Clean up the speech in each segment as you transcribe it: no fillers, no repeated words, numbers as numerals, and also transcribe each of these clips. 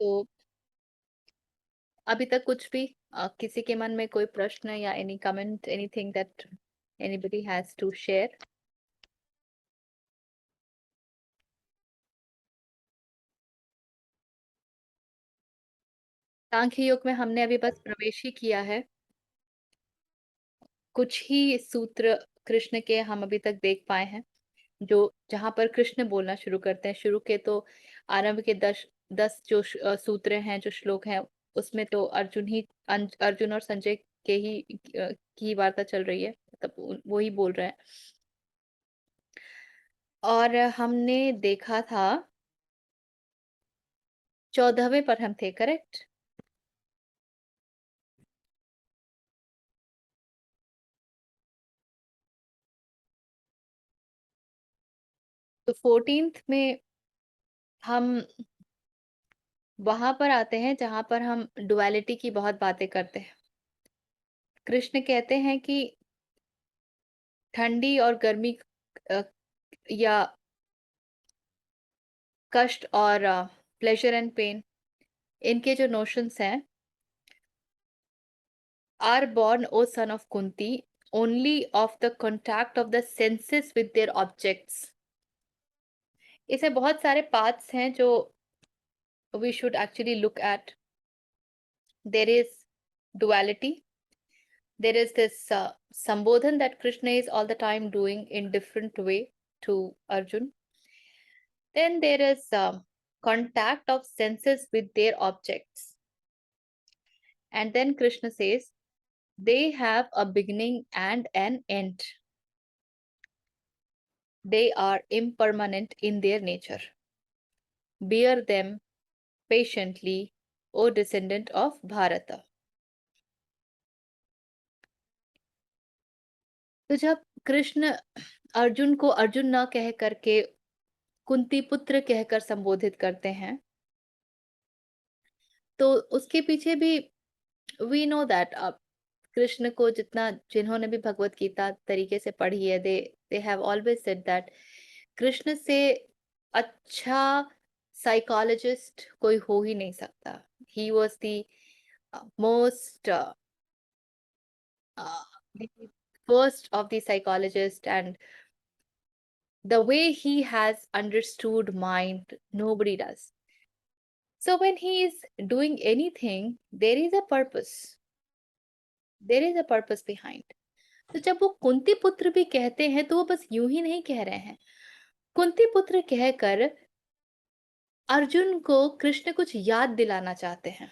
तो अभी तक कुछ भी किसी के मन में कोई प्रश्न या any comment, anything that anybody has to share? Sankhya Yoga में हमने अभी बस प्रवेश ही किया है। कुछ ही सूत्र कृष्ण के हम अभी तक देख पाए हैं, जो जहां पर कृष्ण बोलना शुरू करते हैं। शुरू के तो आरंभ के 10 जो सूत्र हैं, जो श्लोक हैं, उसमें तो अर्जुन और संजय के ही की वार्ता चल रही है, तब वो ही बोल रहे हैं। और हमने देखा था 14वें पर हम थे, करेक्ट? तो 14th में हम वहां पर आते हैं जहां पर हम डुअलिटी की बहुत बातें करते हैं। कृष्ण कहते हैं कि ठंडी और गर्मी, अ, या कष्ट और प्लेजर एंड पेन, इनके जो नोशंस हैं, are born, O son of Kunti, only of the contact of the senses with their objects. इसमें बहुत सारे पार्ट्स हैं जो we should actually look at. There is duality. There is this sambodhan that Krishna is all the time doing in different way to Arjun. Then there is contact of senses with their objects. And then Krishna says, they have a beginning and an end. They are impermanent in their nature. Bear them patiently, O descendant of Bharata. तो जब कृष्ण अर्जुन को अर्जुन न कह करके कुंती पुत्र कहकर संबोधित करते हैं, तो उसके पीछे भी वी नो दैट अब कृष्ण को जिन्होंने भी भगवत गीता तरीके से पढ़ी है, they have always said that Krishna से अच्छा साइकोलॉजिस्ट कोई हो ही नहीं सकता। He was the most the first of the psychologist, and the way he has understood mind, nobody does. So when he is doing anything, there is a purpose. There is a purpose behind. तो जब वो कुंती पुत्र भी कहते हैं, तो वो बस यूं ही नहीं कह रहे हैं। कुंती पुत्र कहकर अर्जुन को कृष्ण कुछ याद दिलाना चाहते हैं।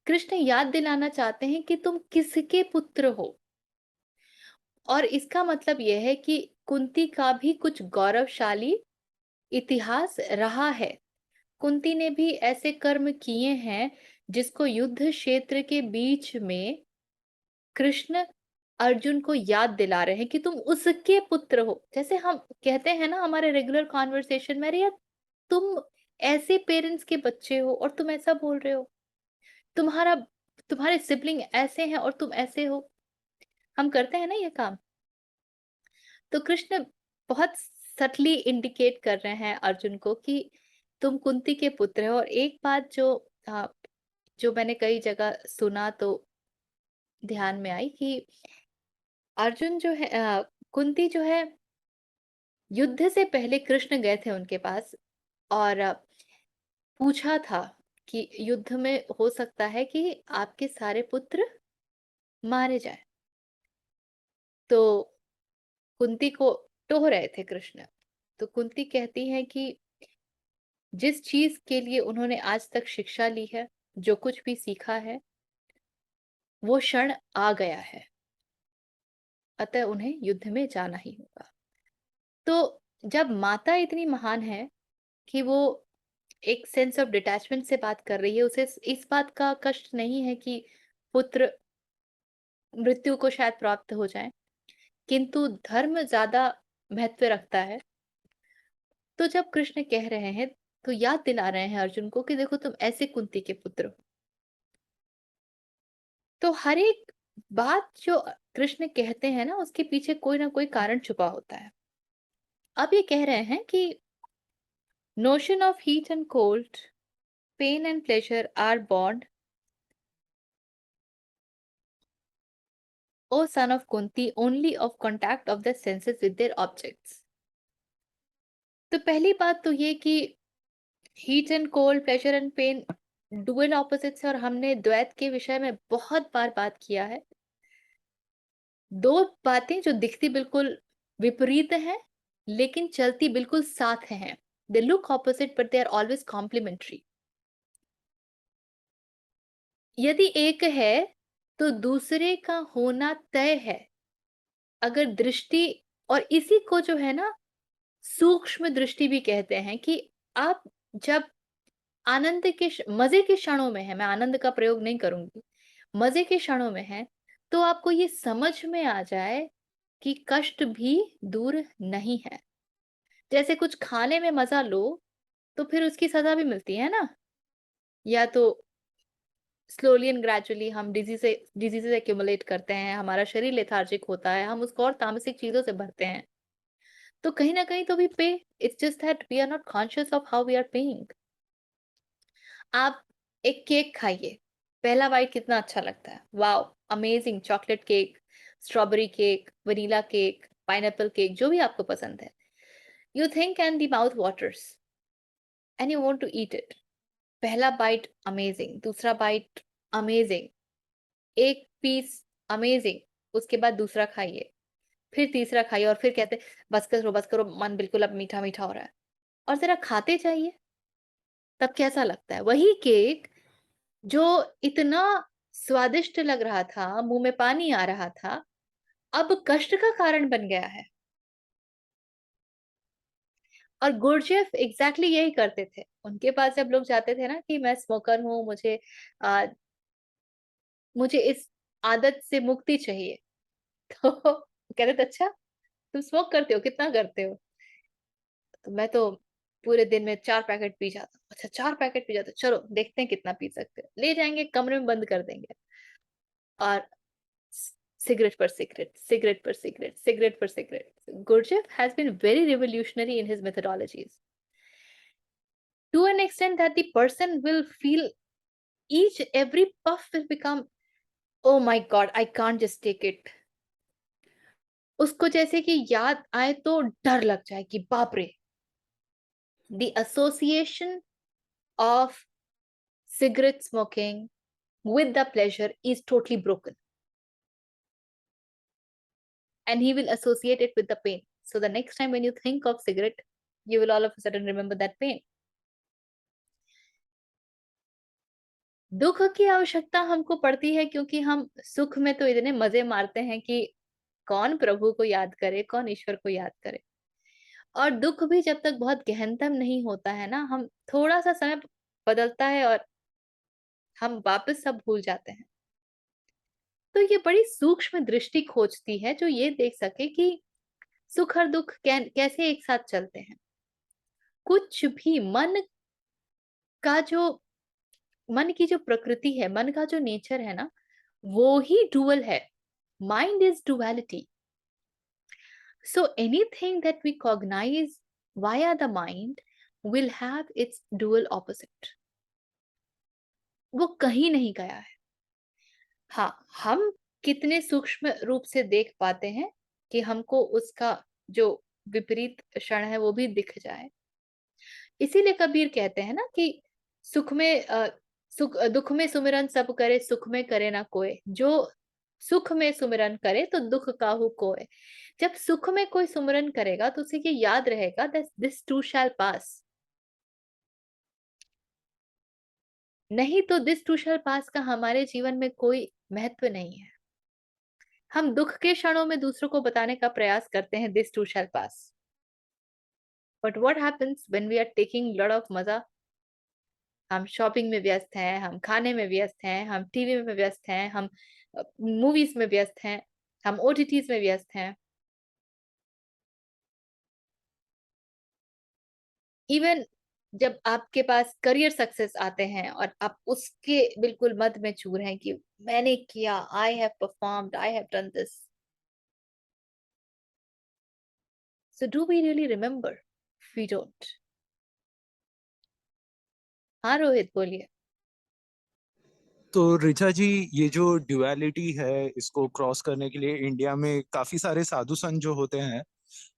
कृष्ण याद दिलाना चाहते हैं कि तुम किसके पुत्र हो। और इसका मतलब यह है कि कुंती का भी कुछ गौरवशाली इतिहास रहा है। कुंती ने भी ऐसे कर्म किए हैं जिसको युद्ध क्षेत्र के बीच में कृष्ण अर्जुन को याद दिला रहे हैं कि तुम उसके पुत्र हो। जैसे हम कहते हैं ना हमारे रेगुलर कॉन्वर्सेशन में, अरे यार, तुम ऐसे पेरेंट्स के बच्चे हो और तुम ऐसा बोल रहे हो। तुम्हारा तुम्हारे सिबलिंग ऐसे हैं और तुम ऐसे हो। हम करते हैं ना ये काम। तो कृष्ण बहुत सटली इंडिकेट कर रहे हैं अर्जुन को कि तुम कुंती के पुत्र हो। और एक बात जो मैंने कई जगह सुना तो ध्यान में आई कि अर्जुन जो है, कुंती जो है, युद्ध से पहले कृष्ण गए थे उनके पास और पूछा था कि युद्ध में हो सकता है कि आपके सारे पुत्र मारे जाएं। तो कुंती को टोह रहे थे कृष्ण। तो कुंती कहती है कि जिस चीज के लिए उन्होंने आज तक शिक्षा ली है, जो कुछ भी सीखा है, वो क्षण आ गया है, अतः उन्हें युद्ध में जाना ही होगा। तो जब माता इतनी महान है कि वो एक सेंस ऑफ डिटैचमेंट से बात कर रही है, उसे इस बात का कष्ट नहीं है कि पुत्र मृत्यु को शायद प्राप्त हो जाए, किंतु धर्म ज्यादा महत्व रखता है। तो जब कृष्ण कह रहे हैं, तो याद दिला रहे हैं अर्जुन को कि देखो तुम ऐसे कुंती के पुत्र हो। तो हर एक बात जो कृष्ण कहते हैं ना, उसके पीछे कोई ना कोई कारण छुपा होता है। अब ये कह रहे हैं कि notion of heat and cold pain and pleasure are born, O son of Kunti, only of contact of the senses with their objects. तो पहली बात तो ये कि heat and cold, pleasure and pain dual opposites है, और हमने द्वैत के विषय में बहुत बार बात किया है। दो बातें जो दिखती बिल्कुल विपरीत हैं, लेकिन चलती बिल्कुल साथ हैं। They look opposite but they are always complementary. यदि एक है तो दूसरे का होना तय है। अगर दृष्टि, और इसी को जो है ना सूक्ष्म दृष्टि भी कहते हैं, कि आप जब आनंद के मजे के क्षणों में है, मैं आनंद का प्रयोग नहीं करूंगी, मजे के क्षणों में है, तो आपको ये समझ में आ जाए कि कष्ट भी दूर नहीं है। जैसे कुछ खाने में मजा लो तो फिर उसकी सजा भी मिलती है ना, या तो स्लोली एंड ग्रेजुअली हम डिजीजेस एक्यूमुलेट करते हैं, हमारा शरीर लेथार्जिक होता है, हम उसको और तामसिक चीजों से भरते हैं। तो कहीं ना कहीं तो we pay, it's just that we are not conscious of how we are paying. आप एक केक खाइए, पहला बाइट कितना अच्छा लगता है, wow amazing, chocolate cake, strawberry cake, vanilla cake, pineapple cake, जो भी आपको पसंद है, you think and the mouth waters and you want to eat it. पहला बाइट अमेजिंग, दूसरा बाइट अमेजिंग, एक पीस अमेजिंग, उसके बाद दूसरा खाइए, फिर तीसरा खाइए, और फिर कहते बस करो, मन बिल्कुल अब मीठा मीठा हो रहा है, और जरा खाते जाइए, तब कैसा लगता है। वही केक जो इतना स्वादिष्ट लग रहा था, मुंह में पानी आ रहा था, अब कष्ट का कारण बन गया है। और गुरजेफ एग्जैक्टली यही करते थे। उनके पास जब लोग जाते थे ना कि मैं स्मोकर हूं, आ, मुझे इस आदत से मुक्ति चाहिए, तो कहते थे अच्छा तुम स्मोक करते हो, कितना करते हो? तो मैं तो पूरे दिन में 4 पैकेट पी जाता हूँ। अच्छा 4 पैकेट पी जाते हो? चलो देखते हैं कितना पी सकते हो। ले जाएंगे कमरे में बंद कर देंगे, और सिगरेट पर सिगरेट, सिगरेट पर सिगरेट, सिगरेट पर cigarette. Gurdjieff has been very revolutionary in his methodologies, to an extent that the person will feel each every puff will become, oh my god, I can't just take it. उसको जैसे कि याद आए तो डर लग जाए कि बाप रे। The association of cigarette smoking with the pleasure is totally broken, and he will associate it with the pain. So the next time when you think of cigarette, you will all of a sudden remember that pain. दुख की आवश्यकता हमको पड़ती है क्योंकि हम सुख में तो इतने मजे मारते हैं कि कौन प्रभु को याद करे, कौन ईश्वर को याद करे। और दुख भी जब तक बहुत गहनतम नहीं होता है ना, हम थोड़ा सा समय बदलता है और हम वापस सब भूल जाते हैं। तो ये बड़ी सूक्ष्म दृष्टि खोजती है जो ये देख सके कि सुख और दुख कैसे एक साथ चलते हैं। कुछ भी का जो मन की जो प्रकृति है, मन का जो नेचर है ना, वो ही डुअल है। Mind is duality. So anything that we cognize via the mind will have its dual opposite. वो कहीं नहीं गया है। हाँ, हम कितने सूक्ष्म रूप से देख पाते हैं कि हमको उसका जो विपरीत क्षण है वो भी दिख जाए। इसीलिए कबीर कहते हैं ना कि सुख में दुख में सुमिरन सब करे, सुख में करे ना कोई। जो सुख में सुमिरन करे तो दुख काहू कोय। जब सुख में कोई सुमिरन करेगा तो उसे ये याद रहेगा that this too shall pass। नहीं तो दिस टू शैल पास का हमारे जीवन में कोई महत्व नहीं है। हम दुख के क्षणों में दूसरों को बताने का प्रयास करते हैं this too shall pass, but what happens when we are taking lot of मजा? हम शॉपिंग में व्यस्त हैं, हम खाने में व्यस्त हैं, हम टीवी में व्यस्त हैं, हम मूवीज में व्यस्त हैं, हम ओटीटीज में व्यस्त हैं। इवन जब आपके पास करियर सक्सेस आते हैं और आप उसके बिल्कुल मद में चूर हैं कि मैंने किया, I have performed, I have done this. So do we really remember? We don't. हाँ रोहित, बोलिए। तो ऋचा जी, ये जो ड्युअलिटी है इसको क्रॉस करने के लिए इंडिया में काफी सारे साधु संत जो होते हैं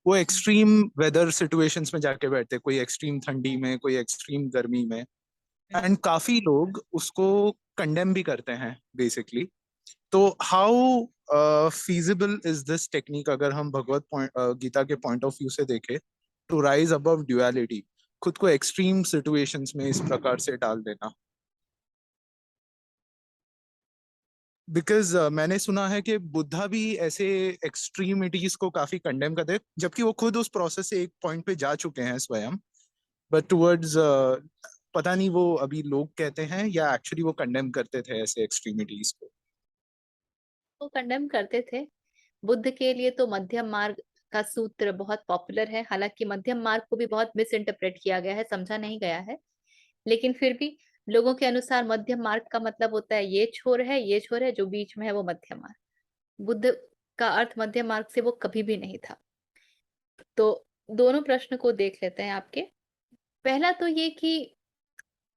वो एक्सट्रीम वेदर सिचुएशंस में जाके बैठते हैं, कोई एक्सट्रीम ठंडी में, कोई एक्सट्रीम गर्मी में। एंड काफी लोग उसको कंडेम भी करते हैं बेसिकली। तो how feasible is this technique, अगर हम गीता के पॉइंट ऑफ व्यू से देखें, टू राइज अबव ड्युअलिटी, खुद को एक्सट्रीम सिचुएशंस में इस प्रकार से डाल देना? बिकॉज मैंने सुना है कि बुद्धा भी ऐसे एक्सट्रीमिटीज को काफी कंडेम करते हैं, जबकि वो खुद उस प्रोसेस से एक पॉइंट पे जा चुके हैं स्वयं। बट टुवर्ड्स, पता नहीं वो अभी लोग कहते हैं या एक्चुअली वो कंडेम करते थे ऐसे एक्सट्रीमिटीज को। वो कंडेम करते थे। बुद्ध के लिए तो मध्यम मार्ग का सूत्र बहुत पॉपुलर है, हालांकि मध्यम मार्ग को भी बहुत मिस इंटरप्रेट किया गया है, समझा नहीं गया है। लेकिन फिर भी लोगों के अनुसार मध्यम मार्ग का मतलब होता है ये छोर है, ये छोर है, जो बीच में है वो मध्यम मार्ग। बुद्ध का अर्थ मध्यम मार्ग से वो कभी भी नहीं था। तो दोनों प्रश्न को देख लेते हैं आपके। पहला तो ये कि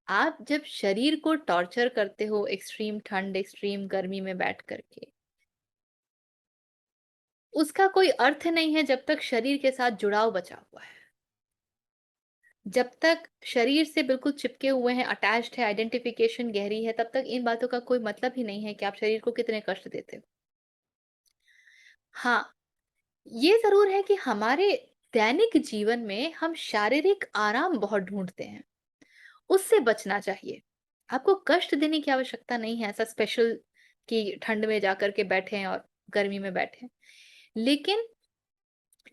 आप जब शरीर को टॉर्चर करते हो एक्सट्रीम ठंड एक्सट्रीम गर्मी में बैठ करके, उसका कोई अर्थ नहीं है जब तक शरीर के साथ जुड़ाव बचा हुआ है। जब तक शरीर से बिल्कुल चिपके हुए हैं, अटैच्ड है, आइडेंटिफिकेशन गहरी है, तब तक इन बातों का कोई मतलब ही नहीं है कि आप शरीर को कितने कष्ट देते हो। हाँ, ये जरूर है कि हमारे दैनिक जीवन में हम शारीरिक आराम बहुत ढूंढते हैं, उससे बचना चाहिए। आपको कष्ट देने की आवश्यकता नहीं है ऐसा स्पेशल कि ठंड में जाकर के बैठे और गर्मी में बैठे। लेकिन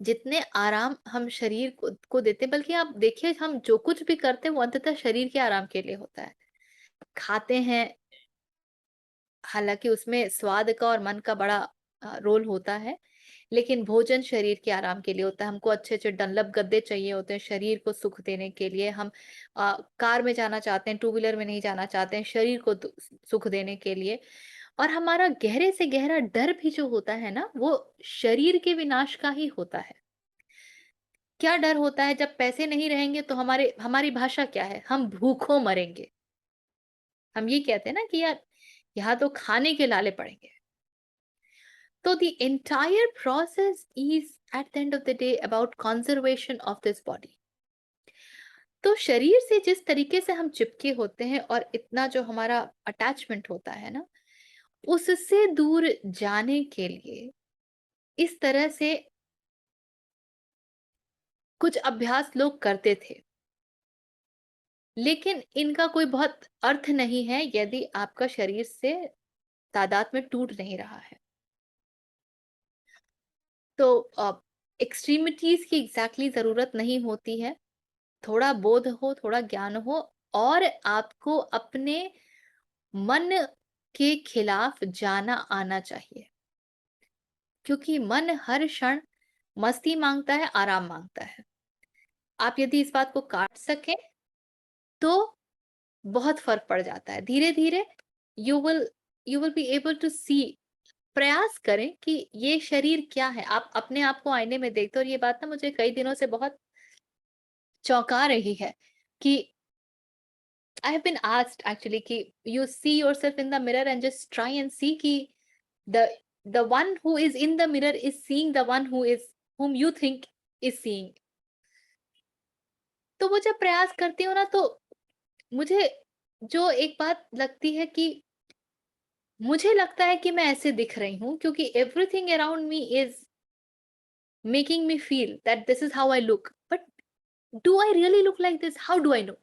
जितने आराम हम शरीर को देते हैं, बल्कि आप देखिए हम जो कुछ भी करते हैं वो अंततः शरीर के आराम के लिए होता है। खाते हैं, हालांकि उसमें स्वाद का और मन का बड़ा रोल होता है, लेकिन भोजन शरीर के आराम के लिए होता है। हमको अच्छे अच्छे डनलप गद्दे चाहिए होते हैं शरीर को सुख देने के लिए। हम कार में जाना चाहते हैं, टू व्हीलर में नहीं जाना चाहते हैं, शरीर को सुख देने के लिए। और हमारा गहरे से गहरा डर भी जो होता है ना, वो शरीर के विनाश का ही होता है। क्या डर होता है? जब पैसे नहीं रहेंगे तो हमारी भाषा क्या है? हम भूखों मरेंगे। हम ये कहते हैं ना कि यार यहाँ तो खाने के लाले पड़ेंगे। तो the entire process is at the end of the day about conservation of this body. तो शरीर से जिस तरीके से हम चिपके होते हैं और इतना जो हमारा अटैचमेंट होता है ना, उससे दूर जाने के लिए इस तरह से कुछ अभ्यास लोग करते थे। लेकिन इनका कोई बहुत अर्थ नहीं है यदि आपका शरीर से तादाद में टूट नहीं रहा है। तो एक्सट्रीमिटीज की एग्जैक्टली जरूरत नहीं होती है। थोड़ा बोध हो, थोड़ा ज्ञान हो, और आपको अपने मन के खिलाफ जाना आना चाहिए। क्योंकि मन हर क्षण मस्ती मांगता है, आराम मांगता है। आप यदि इस बात को काट सकें तो बहुत फर्क पड़ जाता है। धीरे धीरे you will you will be able to see. प्रयास करें कि ये शरीर क्या है। आप अपने आप को आईने में देखते हो, और ये बात ना मुझे कई दिनों से बहुत चौंका रही है कि I have been asked actually कि you see yourself in the mirror and just try and see कि the the one who is in the mirror is seeing the one whom you think is seeing। तो वो जब प्रयास करती हूँ ना, तो मुझे जो एक बात लगती है कि मुझे लगता है कि मैं ऐसे दिख रही हूँ क्योंकि everything around me is making me feel that this is how I look, but do I really look like this? How do I know?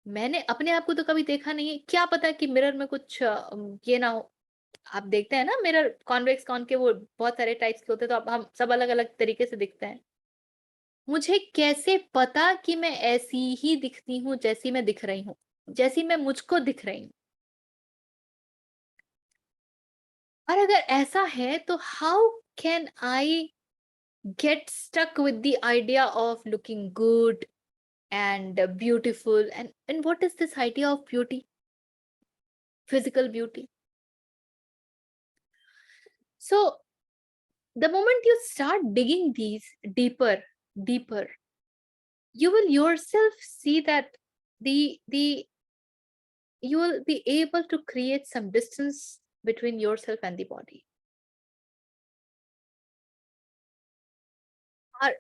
मैंने अपने आप को तो कभी देखा नहीं है, क्या पता कि मिरर में कुछ ये ना हो। आप देखते हैं ना मिरर, कॉन्वेक्स कॉनकेव, वो बहुत सारे टाइप्स के होते हैं, तो अब हम सब अलग अलग तरीके से दिखते हैं। मुझे कैसे पता कि मैं ऐसी ही दिखती हूँ जैसी मैं दिख रही हूँ, जैसी मैं मुझको दिख रही हूँ? और अगर ऐसा है तो how can I get stuck with the idea of looking good and beautiful? And what is this idea of beauty? Physical beauty. So the moment you start digging these deeper, you will yourself see that the you will be able to create some distance between yourself and the body. और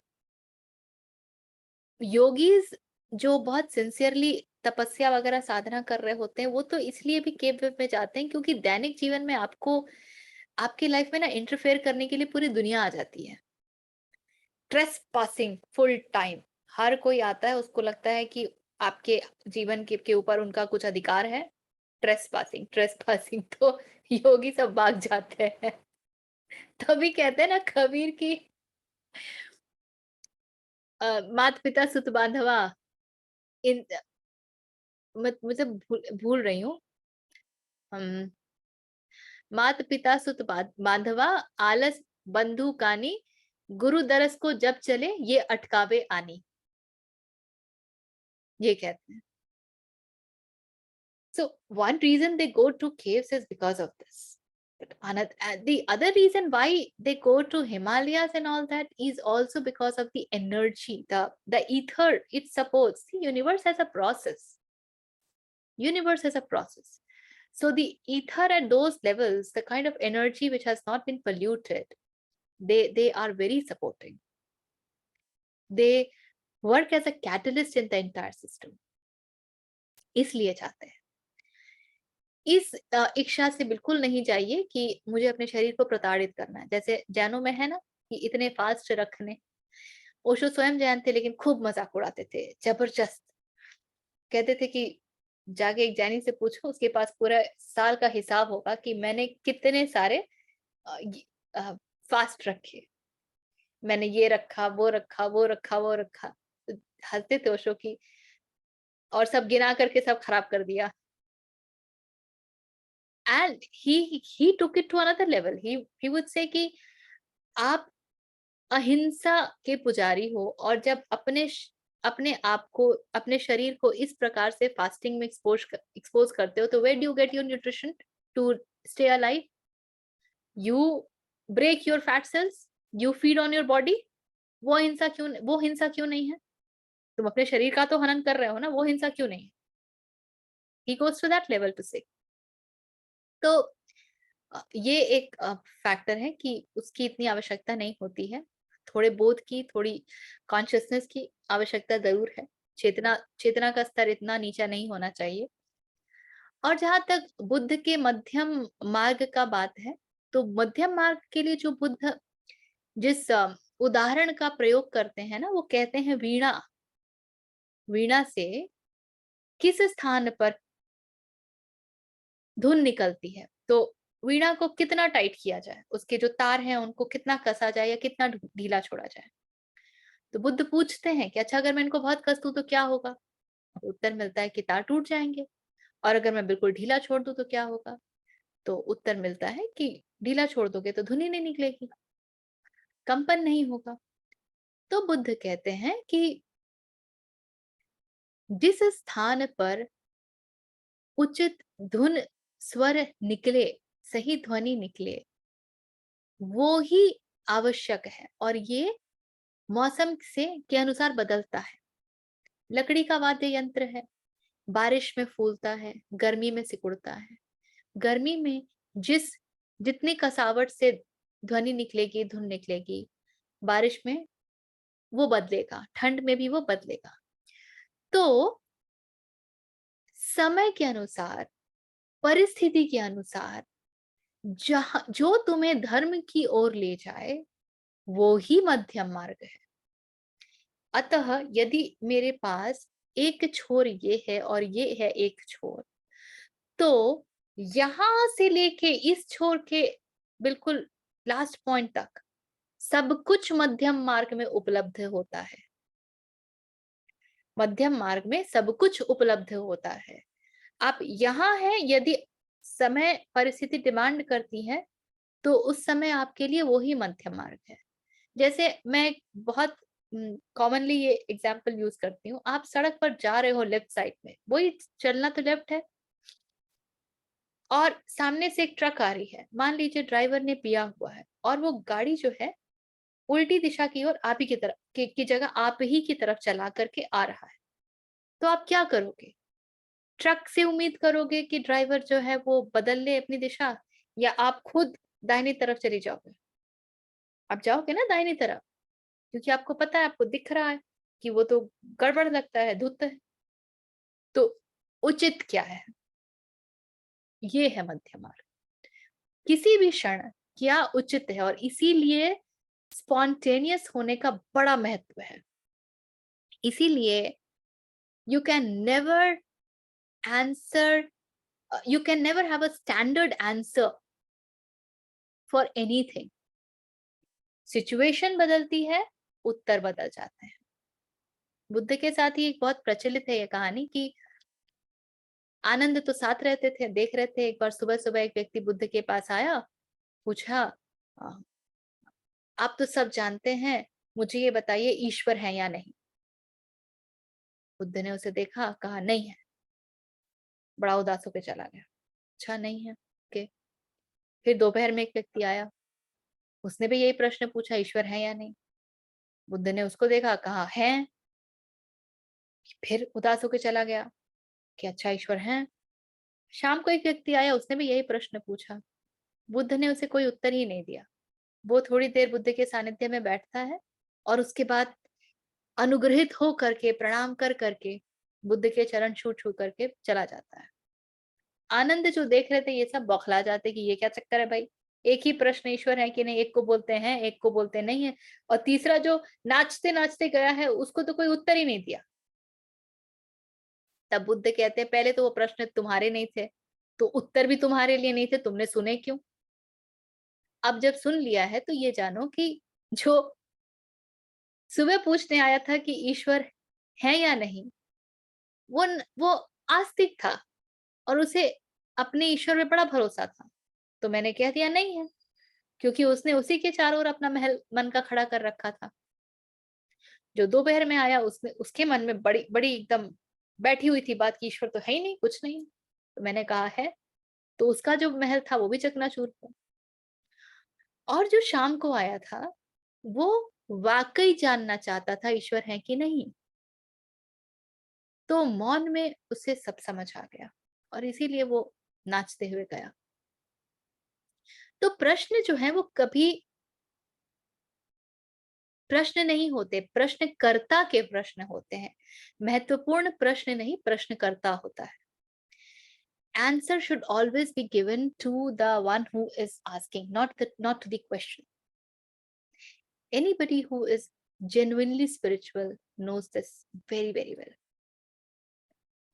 yogis जो बहुत sincerely तपस्या वगैरह साधना कर रहे होते हैं, वो तो इसलिए भी केव वेव में जाते हैं क्योंकि दैनिक जीवन में आपको आपकी लाइफ में ना इंटरफेयर करने के लिए पूरी दुनिया आ जाती है। ट्रेस पासिंग फुल टाइम, हर कोई आता है, उसको लगता है कि आपके जीवन के ऊपर उनका कुछ अधिकार है। ट्रेस पासिंग तो योगी सब भाग जाते हैं। तभी कहते हैं ना कबीर की मात पिता सुत बांधवा, इन मुझे भूल रही हूँ। मात पिता सुत बांधवा, आलस बंधु कानी, गुरु दरस को जब चले ये अटकावे आनी, ये कहते हैं। So one reason they go to caves is because of this. But the other reason why they go to Himalayas and all that is also because of the energy, the ether it supports. The universe has a process. Universe has a process. So the ether at those levels, the kind of energy which has not been polluted, they are very supporting. They work as a catalyst in the entire system. इसलिए चाहते हैं। इस इच्छा से बिल्कुल नहीं जाइए कि मुझे अपने शरीर को प्रताड़ित करना है। जैसे जैनों में है ना कि इतने फास्ट रखने। ओशो स्वयं जैन थे लेकिन खूब मजाक उड़ाते थे, जबरदस्त। कहते थे कि जाके एक जैनी से पूछो, उसके पास पूरा साल का हिसाब होगा कि मैंने कितने सारे फास्ट रखे, मैंने ये रखा, वो रखा, वो रखा, वो रखा। हंसते थे ओशो की, और सब गिना करके सब खराब कर दिया। And he took it to another level. He would say कि आप अहिंसा के पुजारी हो, और जब अपने आप को, अपने शरीर को इस प्रकार से फास्टिंग में एक्सपोज करते हो, तो where do you get your nutrition to stay alive? You break your fat cells, you feed on your body. वो हिंसा क्यों नहीं है? तुम अपने शरीर का तो हनन कर रहे हो ना, वो हिंसा क्यों नहीं है? He goes to that level to say. तो ये एक फैक्टर है कि उसकी इतनी आवश्यकता नहीं होती है। थोड़े बोध की, थोड़ी कॉन्शियसनेस की आवश्यकता जरूर है। चेतना का स्तर इतना नीचा नहीं होना चाहिए। और जहां तक बुद्ध के मध्यम मार्ग का बात है, तो मध्यम मार्ग के लिए जो बुद्ध जिस उदाहरण का प्रयोग करते हैं ना, वो कहते हैं वीणा। वीणा से किस स्थान पर धुन निकलती है, तो वीणा को कितना टाइट किया जाए, उसके जो तार हैं उनको कितना कसा जाए या कितना ढीला छोड़ा जाए। तो बुद्ध पूछते हैं कि अच्छा, अगर मैं इनको बहुत कस दूं तो क्या होगा? उत्तर मिलता है कि तार टूट जाएंगे। और अगर मैं बिल्कुल ढीला छोड़ दूं तो क्या होगा? तो उत्तर मिलता है कि ढीला छोड़ दोगे तो धुन ही नहीं निकलेगी, कंपन नहीं होगा। तो बुद्ध कहते हैं कि जिस स्थान पर उचित धुन स्वर निकले, सही ध्वनि निकले, वो ही आवश्यक है, और ये मौसम के अनुसार बदलता है। लकड़ी का वाद्य यंत्र है, बारिश में फूलता है, गर्मी में सिकुड़ता है। गर्मी में जितनी कसावट से ध्वनि निकलेगी, धुन निकलेगी, बारिश में वो बदलेगा, ठंड में भी वो बदलेगा। तो समय के अनुसार, परिस्थिति के अनुसार जो तुम्हें धर्म की ओर ले जाए, वो ही मध्यम मार्ग है। अतः यदि मेरे पास एक छोर ये है और ये है एक छोर, तो यहां से लेके इस छोर के बिल्कुल लास्ट पॉइंट तक सब कुछ मध्यम मार्ग में उपलब्ध होता है। मध्यम मार्ग में सब कुछ उपलब्ध होता है। आप यहाँ हैं, यदि समय परिस्थिति डिमांड करती है, तो उस समय आपके लिए वो ही मध्यम मार्ग है। जैसे मैं बहुत कॉमनली ये एग्जांपल यूज करती हूँ। आप सड़क पर जा रहे हो लेफ्ट साइड में, वही चलना तो लेफ्ट है, और सामने से एक ट्रक आ रही है। मान लीजिए ड्राइवर ने पिया हुआ है और वो गाड़ी जो है उल्टी दिशा की ओर आप ही की तरफ की जगह आप ही की तरफ चला करके आ रहा है, तो आप क्या करोगे? ट्रक से उम्मीद करोगे कि ड्राइवर जो है वो बदल ले अपनी दिशा, या आप खुद दाहिनी तरफ चली जाओगे? आप जाओगे ना दाहिनी तरफ, क्योंकि आपको पता है, आपको दिख रहा है कि वो तो गड़बड़ लगता है, धुत है। तो उचित क्या है? ये है मध्य मार्ग। किसी भी क्षण क्या उचित है, और इसीलिए स्पॉन्टेनियस होने का बड़ा महत्व है। इसीलिए you can never answer, you can never have a standard answer for anything. Situation बदलती है, उत्तर बदल जाते हैं। बुद्ध के साथ ही एक बहुत प्रचलित है ये कहानी कि आनंद तो साथ रहते थे, देख रहे थे। एक बार सुबह सुबह एक व्यक्ति बुद्ध के पास आया, पूछा, "अ, आप तो सब जानते हैं, मुझे ये बताइए ईश्वर है या नहीं?" बुद्ध ने उसे देखा, कहा नहीं है, बड़ा उदास होकर चला गया। अच्छा, नहीं है, ओके। फिर दोपहर में एक व्यक्ति आया, उसने भी यही प्रश्न पूछा, ईश्वर है या नहीं? बुद्ध ने उसको देखा, कहा है। फिर उदास होकर चला गया कि अच्छा, ईश्वर है। शाम को एक व्यक्ति आया, उसने भी यही प्रश्न पूछा। बुद्ध ने उसे कोई उत्तर ही नहीं दिया। वो थोड़ी देर बुद्ध के सानिध्य में बैठता है, और उसके बाद अनुग्रहित हो करके, प्रणाम कर करके, बुद्ध के चरण छू छू करके चला जाता है। आनंद जो देख रहे थे ये सब बौखला जाते कि ये क्या चक्कर है भाई, एक ही प्रश्न ईश्वर है कि नहीं, एक को बोलते हैं, एक को बोलते नहीं है, और तीसरा जो नाचते नाचते गया है उसको तो कोई उत्तर ही नहीं दिया। तब बुद्ध कहते हैं, पहले तो वो प्रश्न तुम्हारे नहीं थे, तो उत्तर भी तुम्हारे लिए नहीं थे, तुमने सुने क्यों? अब जब सुन लिया है तो ये जानो कि जो सुबह पूछने आया था कि ईश्वर है या नहीं, वो आस्तिक था, और उसे अपने ईश्वर में बड़ा भरोसा था। तो मैंने कह दिया नहीं है, क्योंकि उसने उसी के चारों ओर अपना महल मन का खड़ा कर रखा था। जो दोपहर में आया, उसने उसके मन में बड़ी बड़ी एकदम बैठी हुई थी बात कि ईश्वर तो है ही नहीं, कुछ नहीं। तो मैंने कहा है, तो उसका जो महल था वो भी चकनाचूर हुआ। और जो शाम को आया था, वो वाकई जानना चाहता था ईश्वर है कि नहीं। तो मौन में उसे सब समझ आ गया, और इसीलिए वो नाचते हुए गया। तो प्रश्न जो है वो कभी प्रश्न नहीं होते, प्रश्नकर्ता के प्रश्न होते हैं। महत्वपूर्ण प्रश्न नहीं, प्रश्नकर्ता होता है। Answer should always be given to the one who is asking, not to the question. Anybody who is genuinely spiritual knows this very very well.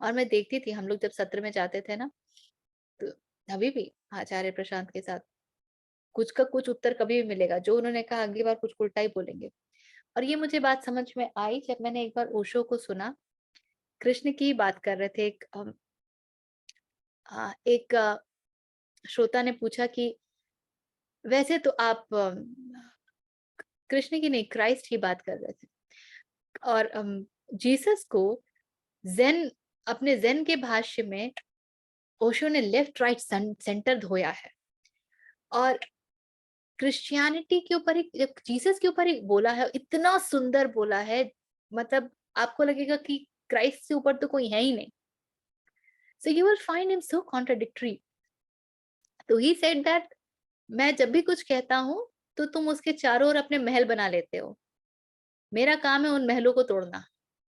और मैं देखती थी, हम लोग जब सत्र में जाते थे ना, तो अभी भी आचार्य प्रशांत के साथ कुछ का कुछ उत्तर कभी भी मिलेगा, जो उन्होंने कहा अगली बार कुछ उल्टा ही बोलेंगे। और ये मुझे बात समझ में आई जब मैंने एक बार ओशो को सुना। कृष्ण की बात कर रहे थे। एक श्रोता ने पूछा कि वैसे तो आप कृष्ण की नहीं, क्राइस्ट की बात कर रहे थे, और जीसस को जेन, अपने जेन के भाष्य में ओशो ने लेफ्ट राइट सेंटर धोया है। और क्रिश्चियनिटी के ऊपर एक, जीसस के ऊपर एक बोला है, इतना सुंदर बोला है, मतलब आपको लगेगा कि क्राइस्ट से ऊपर तो कोई है ही नहीं। So you will find him so contradictory. तो ही सेड दैट, मैं जब भी कुछ कहता हूं तो तुम उसके चारों ओर अपने महल बना लेते हो, मेरा काम है उन महलों को तोड़ना।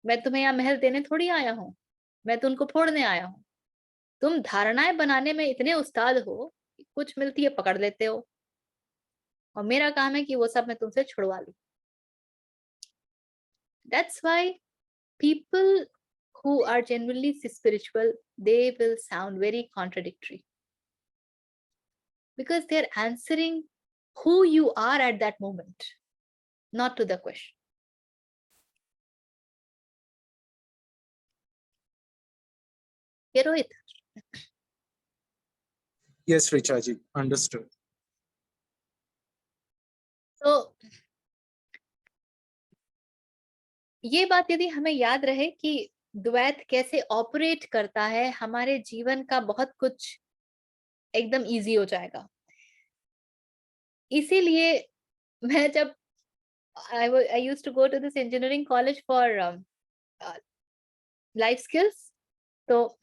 मैं तुम्हें यहाँ महल देने थोड़ी आया हूँ, मैं तो उनको फोड़ने आया हूँ। तुम धारणाएं बनाने में इतने उस्ताद हो कि कुछ मिलती है पकड़ लेते हो, और मेरा काम है कि वो सब मैं तुमसे छुड़वा लूं। That's why people who are genuinely spiritual, they will sound very contradictory, because they're answering who you are at that moment, not to the question. Yeah, Rohit. Yes, Richa ji, understood. तो ये बात यदि हमें याद रहे कि द्वैत कैसे ऑपरेट करता है, हमारे जीवन का बहुत कुछ एकदम इजी हो जाएगा। इसीलिए मैं जब I used to go to this engineering college for life skills. तो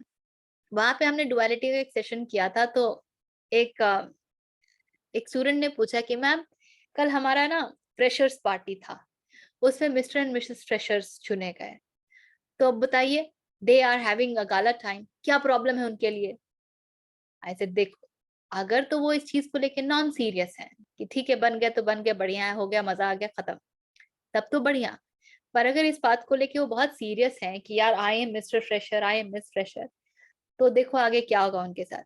वहां पे हमने डुअलिटी का एक सेशन किया था। तो एक एक स्टूडेंट ने पूछा कि मैम, कल हमारा ना फ्रेशर्स पार्टी था, उसमें मिस्टर एंड मिसेस फ्रेशर्स चुने गए, तो अब बताइए, they are having a gala time, क्या प्रॉब्लम है उनके लिए? ऐसे देखो, अगर तो वो इस चीज को लेके नॉन सीरियस है कि ठीक है बन गया तो बन गया, बढ़िया है, हो गया, मजा आ गया, खत्म, तब तो बढ़िया। पर अगर इस बात को लेके वो बहुत सीरियस है कि यार I am mister fresher, I am miss fresher, तो देखो आगे क्या होगा उनके साथ।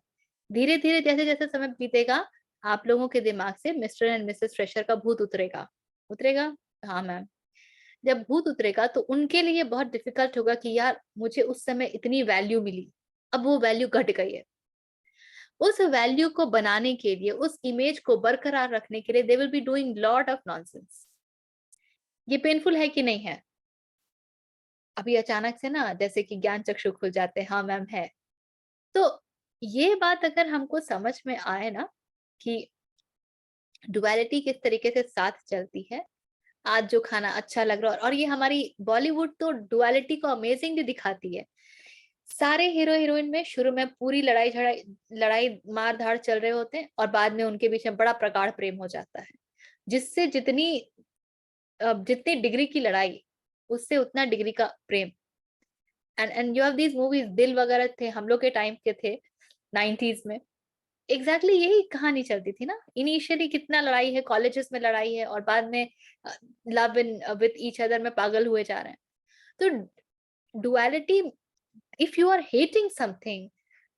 धीरे धीरे जैसे जैसे समय बीतेगा, आप लोगों के दिमाग से मिस्टर एंड मिसेस फ्रेशर का भूत उतरेगा। उतरेगा? हाँ मैम। जब भूत उतरेगा तो उनके लिए बहुत डिफिकल्ट होगा कि यार मुझे उस समय इतनी वैल्यू मिली, अब वो वैल्यू घट गई है। उस वैल्यू को बनाने के लिए, उस इमेज को बरकरार रखने के लिए, they will be doing lot of nonsense. ये पेनफुल है कि नहीं है? अभी अचानक से ना जैसे कि ज्ञान चक्षु खुल जाते हैं, हाँ मैम है। तो ये बात अगर हमको समझ में आए ना कि डुअलिटी किस तरीके से साथ चलती है, आज जो खाना अच्छा लग रहा है, और ये हमारी बॉलीवुड तो डुअलिटी को अमेजिंगली दिखाती है। सारे हीरो हीरोइन में शुरू में पूरी लड़ाई मार धाड़ चल रहे होते हैं, और बाद में उनके बीच में बड़ा प्रगाढ़ प्रेम हो जाता है, जिससे जितनी डिग्री की लड़ाई, उससे उतना डिग्री का प्रेम। And you have these movies, Dil वगैरह थे, हम लोग के टाइम के थे, 90s में। एग्जैक्टली यही कहानी चलती थी ना। इनिशियली कितना लड़ाई है, कॉलेजेस में लड़ाई है, और बाद में love in with each other में पागल हुए जा रहे हैं। तो duality, if you are hating something,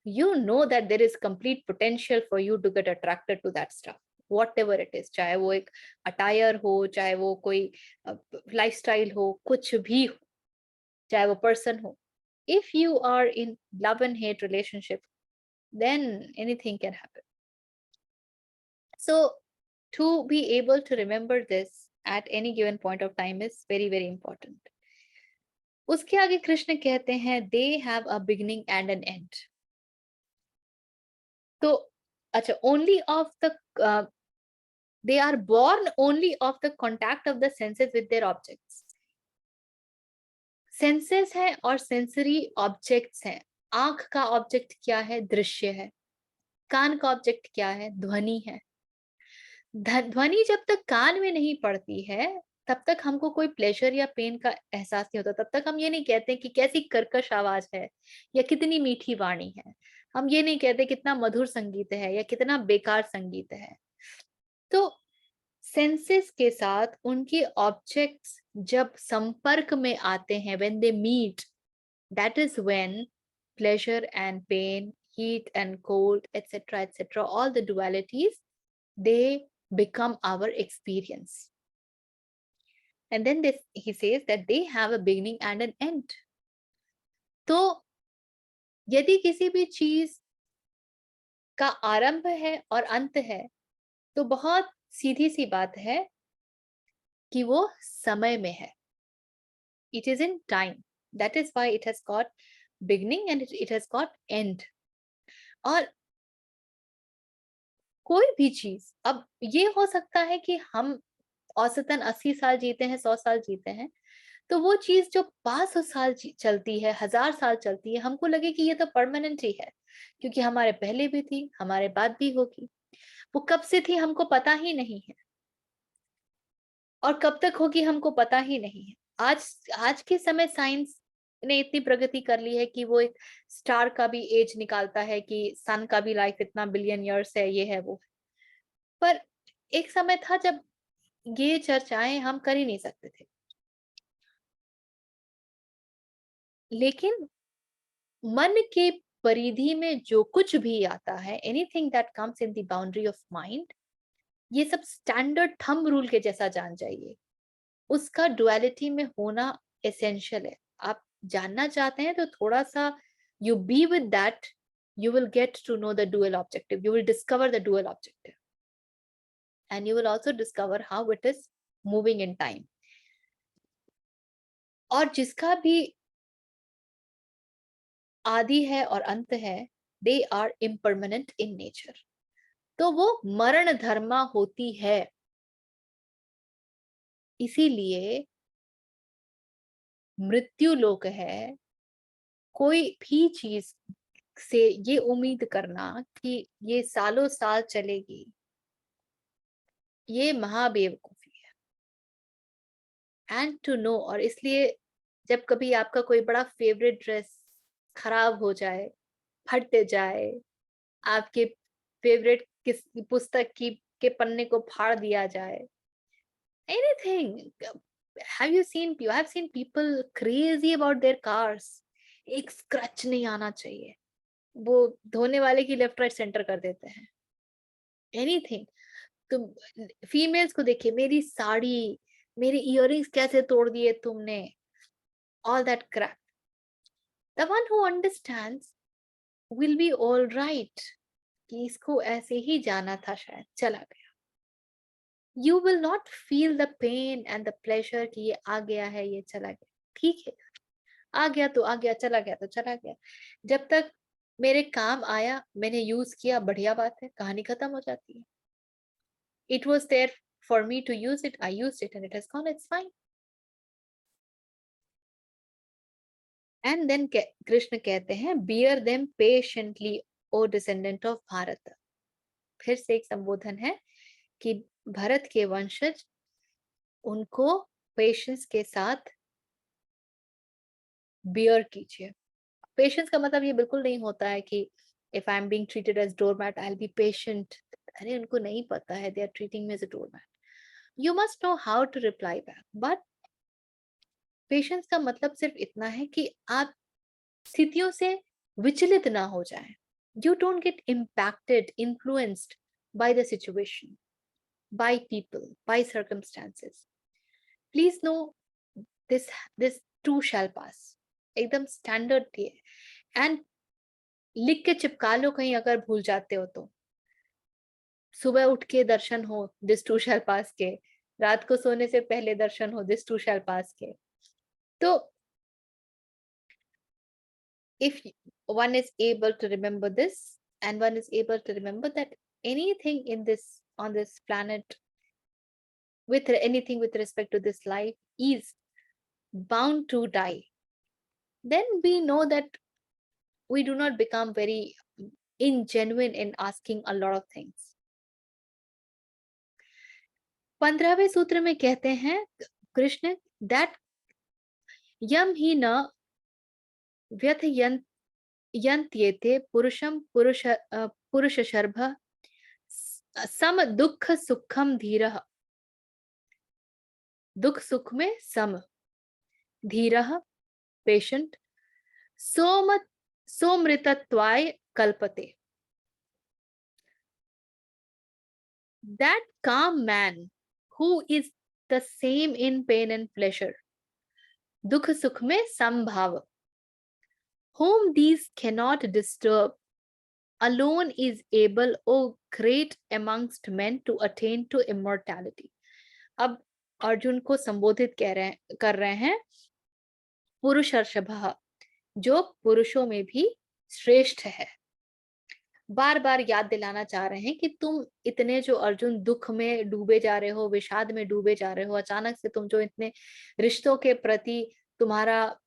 you know that there is complete potential for you to get attracted to that stuff, whatever it is, चाहे वो एक अटायर हो, चाहे वो कोई लाइफस्टाइल हो, कुछ भी हो, चाहे वो पर्सन हो। If you are in love and hate relationship, then anything can happen. So to be able to remember this at any given point of time is very very important. उसके आगे कृष्ण कहते हैं they have a beginning and an end. तो अच्छा, only of the they are born only of the contact of the senses with their objects. Senses है और sensory objects हैं। आंख का ऑब्जेक्ट क्या है? दृश्य है। कान का ऑब्जेक्ट क्या है? ध्वनि है। ध्वनि जब तक कान में नहीं पड़ती है, तब तक हमको कोई प्लेजर या पेन का एहसास नहीं होता। तब तक हम ये नहीं कहते कि कैसी कर्कश आवाज है या कितनी मीठी वाणी है। हम ये नहीं कहते कितना मधुर संगीत है या कितना बेकार संगीत है। तो सेंसेस के साथ उनके ऑब्जेक्ट्स जब संपर्क में आते हैं, when they meet, that is when pleasure and pain, heat and cold, etc., etc., all the dualities, they become our experience. And then this, he says that they have a beginning and an end. तो यदि किसी भी चीज का आरंभ है और अंत है, तो बहुत सीधी सी बात है कि वो समय में है। It is in time. That is why it has got beginning and it has got end. और कोई भी चीज, अब ये हो सकता है कि हम औसतन 80 साल जीते हैं, 100 साल जीते हैं, तो वो चीज जो 500 साल चलती है, 1000 साल चलती है, हमको लगे कि ये तो परमानेंट ही है, क्योंकि हमारे पहले भी थी, हमारे बाद भी होगी। वो कब से थी हमको पता ही नहीं है, और कब तक होगी हमको पता ही नहीं है। आज आज के समय साइंस ने इतनी प्रगति कर ली है कि वो एक स्टार का भी एज निकालता है कि सन का भी लाइफ इतना बिलियन ईयर्स है, ये है वो है। पर एक समय था जब ये चर्चाएं हम कर ही नहीं सकते थे। लेकिन मन के परिधि में जो कुछ भी आता है, anything that comes in the boundary of mind, ये सब स्टैंडर्ड थंब रूल के जैसा जान जाइए। उसका डुअलिटी में होना एसेंशियल है। आप जानना चाहते हैं तो थोड़ा सा you be with that, you will get to know the dual objective, you will discover the dual objective, and you will also discover how it is moving in time. और जिसका भी आदि है और अंत है, they are impermanent in nature, तो वो मरण धर्मा होती है। इसीलिए मृत्यु लोक है, कोई भी चीज से ये उम्मीद करना कि ये सालों साल चलेगी, ये महाबेवकूफी है। एंड टू नो, और इसलिए जब कभी आपका कोई बड़ा फेवरेट ड्रेस खराब हो जाए, फट जाए, आपके फेवरेट किस पुस्तक की के पन्ने को फाड़ दिया जाए, anything, you have seen people crazy about their cars, एक स्क्रैच नहीं आना चाहिए, वो धोने वाले की लेफ्ट राइट सेंटर कर देते हैं। एनीथिंग, तुम फीमेल्स को देखिए, मेरी साड़ी, मेरे इयररिंग्स कैसे तोड़ दिए तुमने, all that crap. The one who understands will be all right, कि इसको ऐसे ही जाना था, शायद चला गया। You will not feel the pain and the pleasure कि ये आ गया है, ये चला गया, ठीक है, आ गया तो आ गया, चला गया तो चला गया। जब तक मेरे काम आया, मैंने यूज किया, बढ़िया बात है, कहानी खत्म हो जाती है। It was there for me to use it, I used it and it has gone, it's fine. And then Krishna कहते हैं, bear them patiently O descendant of Bharat. फिर से एक संबोधन है कि भरत के वंशज, उनको पेशेंस के साथ बियर कीजिए। पेशेंस का मतलब ये बिल्कुल नहीं होता है कि if I am being treated as doormat I will be patient. अरे उनको नहीं पता है, they are treating me as a doormat. You must know how to reply back, but patience का मतलब सिर्फ इतना है कि आप स्थितियों से विचलित ना हो जाएं। You don't get impacted, influenced by the situation, by people, by circumstances. Please know this this too shall pass, एकदम स्टैंडर्ड थी। एंड लिख के चिपका लो कहीं, अगर भूल जाते हो तो। सुबह उठ के दर्शन हो, दिस टू शैल पास के। रात को सोने से पहले दर्शन हो, दिस टू शैल पास के। तो if one is able to remember this, and one is able to remember that anything in this, on this planet, with anything with respect to this life is bound to die, then we know that we do not become very ingenuine in asking a lot of things. 15वें सूत्र में कहते हैं Krishna, that यम ही न व्यथयन्त्येते पुरुषम पुरुष शर्भ सम दुख सुखम धीरः। दुख सुख में सम, धीरः पेशेंट, सोमृतत्वाय कल्पते। That calm man who is the same in pain and pleasure, दुख सुख में समभाव, whom these cannot disturb, alone is able, O great amongst men, to attain to immortality. अब अर्जुन को संबोधित कर रहे हैं पुरुषर्षभः, जो पुरुषों में भी श्रेष्ठ है। बार बार याद दिलाना चाह रहे हैं कि तुम इतने जो अर्जुन दुख में डूबे जा रहे हो, विषाद में डूबे जा रहे हो, अचानक से तुम जो इतने रिश्तों के प्रति तुम्हारा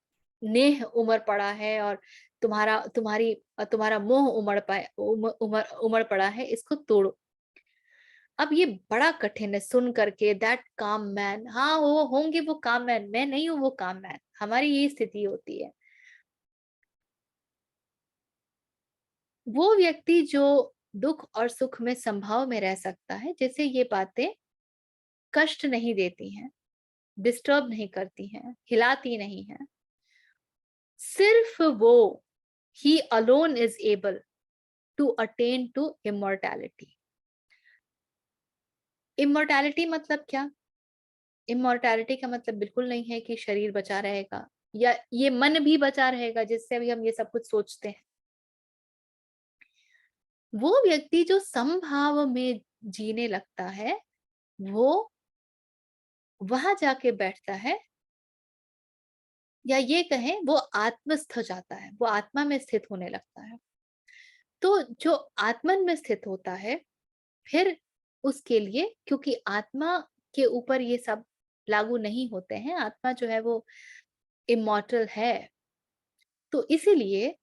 नेह उमड़ पड़ा है, और तुम्हारा मोह उमड़ पड़ा है, इसको तोड़ो। अब ये बड़ा कठिन है सुन करके, दैट काम मैन। हाँ, वो होंगे वो काम मैन, मैं नहीं हूं वो काम मैन, हमारी ये स्थिति होती है। वो व्यक्ति जो दुख और सुख में संभाव में रह सकता है, जैसे ये बातें कष्ट नहीं देती हैं, डिस्टर्ब नहीं करती हैं, हिलाती नहीं हैं, सिर्फ वो, ही alone is able to attain to immortality. Immortality मतलब क्या? इमोर्टैलिटी का मतलब बिल्कुल नहीं है कि शरीर बचा रहेगा, या ये मन भी बचा रहेगा जिससे अभी हम ये सब कुछ सोचते हैं। वो व्यक्ति जो समभाव में जीने लगता है, वो वहां जाके बैठता है, या ये कहें वो आत्मस्थ हो जाता है, वो आत्मा में स्थित होने लगता है। तो जो आत्मन में स्थित होता है, फिर उसके लिए, क्योंकि आत्मा के ऊपर ये सब लागू नहीं होते हैं, आत्मा जो है वो इमॉर्टल है, तो इसीलिए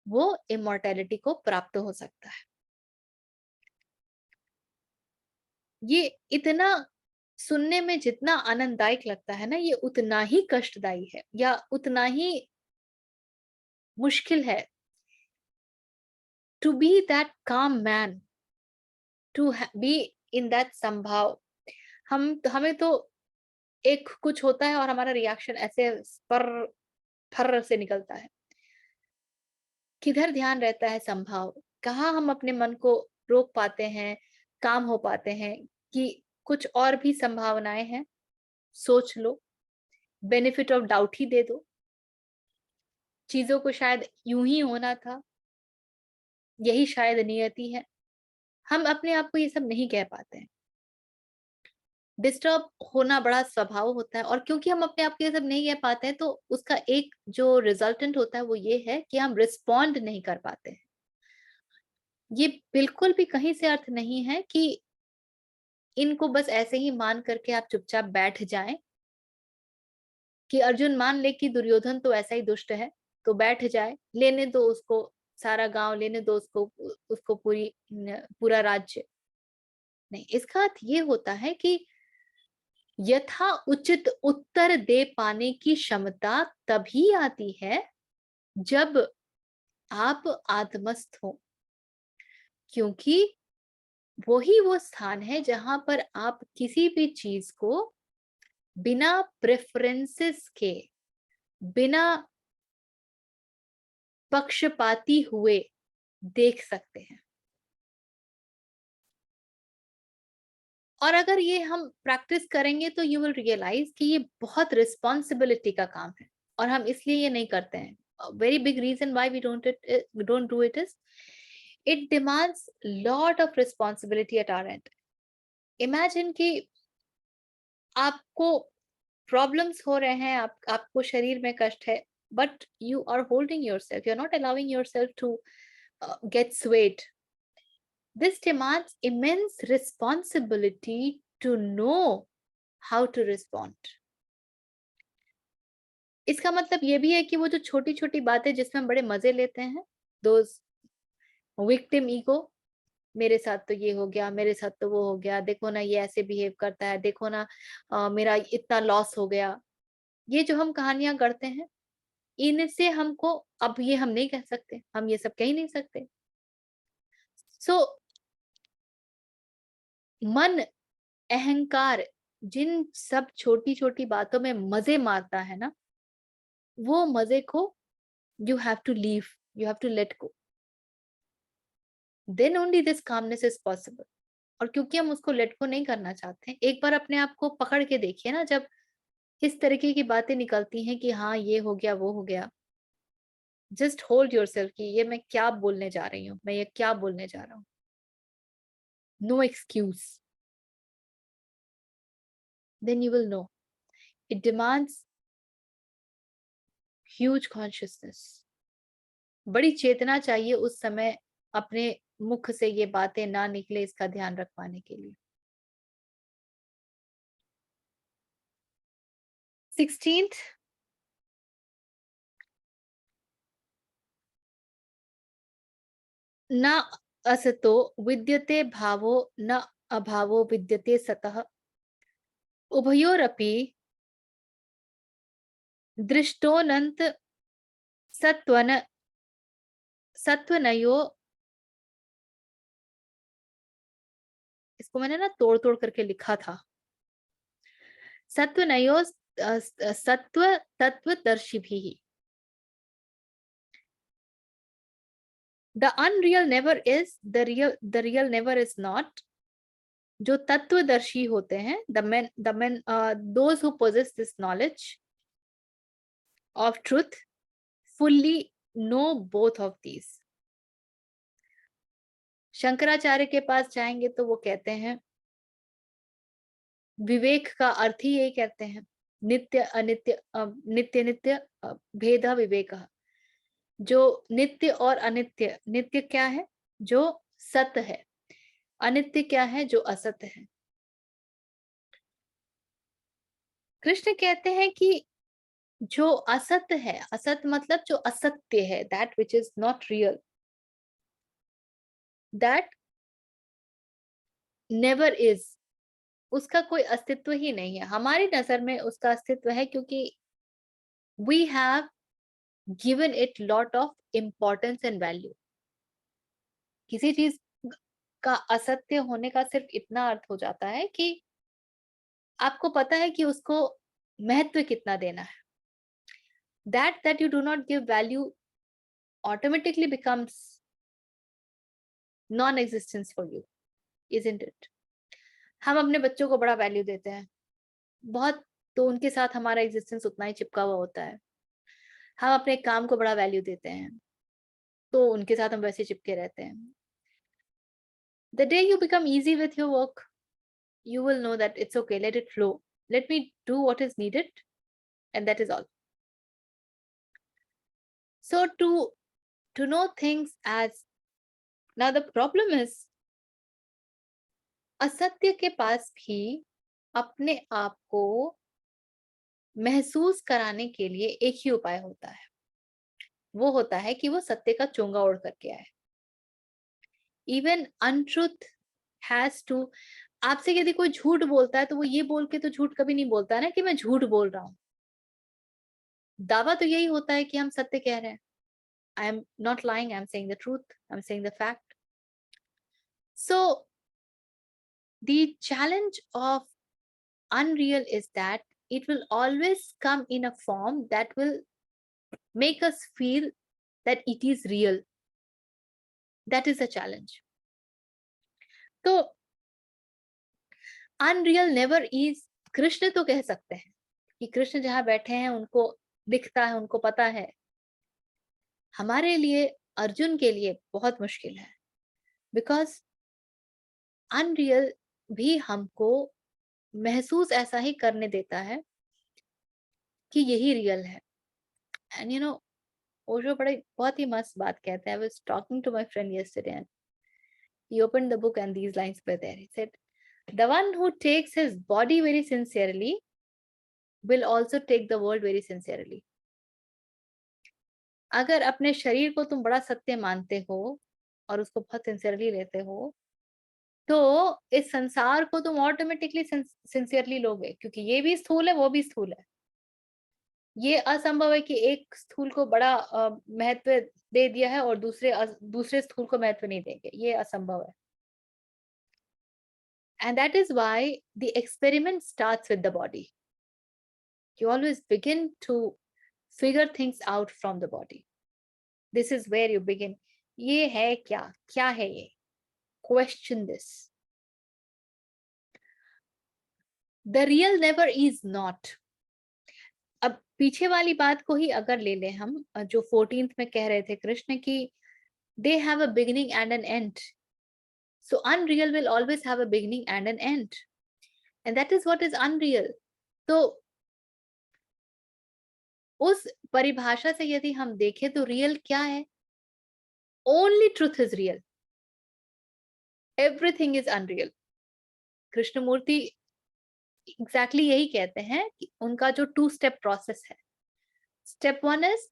वो इमॉर्टैलिटी को प्राप्त हो सकता है। ये इतना सुनने में जितना आनंददायक लगता है ना, ये उतना ही कष्टदायी है या उतना ही मुश्किल है। टू बी दैट काम man, to be in that संभाव, हमें तो एक कुछ होता है और हमारा रिएक्शन ऐसे पर फर्र से निकलता है। किधर ध्यान रहता है संभाव, कहाँ हम अपने मन को रोक पाते हैं, काम हो पाते हैं कि कुछ और भी संभावनाएं हैं। सोच लो, बेनिफिट ऑफ डाउट ही दे दो, चीजों को शायद यूं ही होना था, यही शायद नियति है। हम अपने आप को ये सब नहीं कह पाते हैं। डिस्टर्ब होना बड़ा स्वभाव होता है, और क्योंकि हम अपने आप को ये सब नहीं कह पाते हैं, तो उसका एक जो रिजल्टेंट होता है वो ये है कि हम रिस्पॉन्ड नहीं कर पाते हैं। ये बिल्कुल भी कहीं से अर्थ नहीं है कि इनको बस ऐसे ही मान करके आप चुपचाप बैठ जाएं, कि अर्जुन मान ले कि दुर्योधन तो ऐसा ही दुष्ट है, तो बैठ जाए, लेने दो उसको सारा गांव, लेने दो उसको उसको पूरा राज्य। नहीं, इसका अर्थ ये होता है कि यथा उचित उत्तर दे पाने की क्षमता तभी आती है जब आप आत्मस्थ हो, क्योंकि वो स्थान है जहां पर आप किसी भी चीज को बिना प्रेफरेंसेस के, बिना पक्षपाती हुए देख सकते हैं। और अगर ये हम प्रैक्टिस करेंगे तो यू विल रियलाइज कि ये बहुत रिस्पॉन्सिबिलिटी का काम है, और हम इसलिए ये नहीं करते हैं। Very big reason why we don't do it is it demands lot of responsibility at our end. Imagine कि आपको प्रॉब्लम्स हो रहे हैं, आपको शरीर में कष्ट है, but you are holding yourself, you are not allowing yourself to get swayed. This demands immense responsibility to know how to respond. इसका मतलब ये भी है कि वो जो छोटी छोटी बातें जिसमें हम बड़े मजे लेते हैं, those victim ego, मेरे साथ तो ये हो गया, मेरे साथ तो वो हो गया, देखो ना ये ऐसे बिहेव करता है, देखो ना मेरा इतना लॉस हो गया, ये जो हम कहानियां गढ़ते हैं, इनसे हमको, अब ये हम नहीं कह सकते, हम ये सब कह ही नहीं सकते। सो मन, अहंकार जिन सब छोटी छोटी बातों में मजे मारता है ना, वो मजे को you have to leave, you have to let go, then only this calmness is possible. और क्योंकि हम उसको लेट गो नहीं करना चाहते, एक बार अपने आप को पकड़ के देखिए ना, जब इस तरीके की बातें निकलती हैं कि हाँ ये हो गया वो हो गया, जस्ट होल्ड योरसेल्फ कि ये मैं क्या बोलने जा रही हूँ, मैं ये क्या बोलने जा रहा हूँ। No excuse, then you will know it demands huge consciousness. बड़ी चेतना चाहिए उस समय अपने मुख से ये बातें ना निकले, इसका ध्यान रख पाने के लिए। 16th, न असतो विद्यते भावो न अभावो विद्यते सतः, उभयोरपि दृष्टोऽनंत सत्वन सत्वनयो। इसको मैंने ना तोड़ तोड़ करके लिखा था। सत्वनयो सत्व तत्वदर्शिभिः। The unreal never is, the real never is not. जो तत्वदर्शी होते हैं, the men those who possess this knowledge of truth fully know both of these. Shankaracharya के पास जाएंगे तो वो कहते हैं, विवेक का अर्थ ही यही कहते हैं, नित्य अनित्य, नित्य नित्य भेद विवेक। जो नित्य और अनित्य, नित्य क्या है, जो सत्य है, अनित्य क्या है, जो असत्य है। कृष्ण कहते हैं कि जो असत्य है, असत मतलब जो असत्य है, that which is not real, that never is, उसका कोई अस्तित्व ही नहीं है। हमारी नजर में उसका अस्तित्व है क्योंकि we have given it lot of importance and value. किसी चीज का असत्य होने का सिर्फ इतना अर्थ हो जाता है कि आपको पता है कि उसको महत्व कितना देना है। that you do not give value automatically becomes non-existence for you, isn't it? हम अपने बच्चों को बड़ा वैल्यू देते हैं बहुत, तो उनके साथ हमारा एग्जिस्टेंस उतना ही चिपका हुआ होता है। हम अपने काम को बड़ा वैल्यू देते हैं तो उनके साथ हम वैसे चिपके रहते हैं। The day you become easy with your work, you will know that it's okay, let it flow, let me do what is needed, and that is all. So to know things as, now the problem is, असत्य के पास भी अपने आप को महसूस कराने के लिए एक ही उपाय होता है, वो होता है कि वो सत्य का चोंगा ओढ़ करके आए। इवन अनट्रुथ हैज टू, आपसे यदि कोई झूठ बोलता है तो वो ये बोल के तो झूठ कभी नहीं बोलता है ना कि मैं झूठ बोल रहा हूँ। दावा तो यही होता है कि हम सत्य कह रहे हैं। आई am not lying, I am saying the truth, I am saying the fact. So the challenge of unreal is that it will always come in a form that will make us feel that it is real. That is a challenge. तो unreal never is, Krishna तो कह सकते हैं कि कृष्ण जहां बैठे हैं उनको दिखता है, उनको पता है। हमारे लिए, अर्जुन के लिए बहुत मुश्किल है, बिकॉज अनरियल भी हमको महसूस ऐसा ही करने देता है कि यही रियल है। एंड यू नो, ओशो बड़े बहुत ही मस्त बात कहते हैं। I was talking to my friend yesterday and he opened the book and these lines were there. He said, the one who takes his body very sincerely will also take the world very sincerely. अगर अपने शरीर को तुम बड़ा सत्य मानते हो और उसको बहुत सिंसियरली लेते हो, तो इस संसार को तुम ऑटोमेटिकली सिंसियरली लोगे, क्योंकि ये भी स्थूल है, वो भी स्थूल है। ये असंभव है कि एक स्थूल को बड़ा महत्व दे दिया है और दूसरे स्थूल को महत्व नहीं देंगे, ये असंभव है। And that is why the experiment starts with the body. You always begin to figure things out from the body. This is where you begin. ये है क्या? क्या है ये? Question this. The real never is not. अब पीछे वाली बात को ही अगर ले लें हम, जो 14th में कह रहे थे कृष्ण कि they have a beginning and an end. So unreal will always have a beginning and an end. And that is what is unreal. तो उस परिभाषा से यदि हम देखें तो रियल क्या है? Only truth is real, everything is unreal. Krishnamurti exactly यही कहते हैं कि उनका जो 2 स्टेप प्रोसेस है। Step 1 is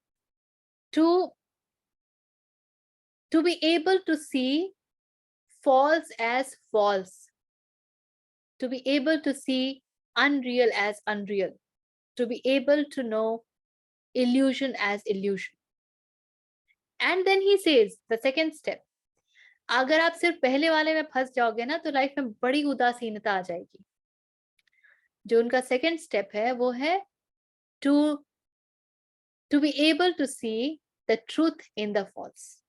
to be able to see false as false, to be able to see unreal as unreal, to be able to know illusion as illusion. And then he says the second step, अगर आप सिर्फ पहले वाले में फंस जाओगे ना तो लाइफ में बड़ी उदासीनता आ जाएगी। जो उनका सेकंड स्टेप है वो है to be able to see the truth in the false,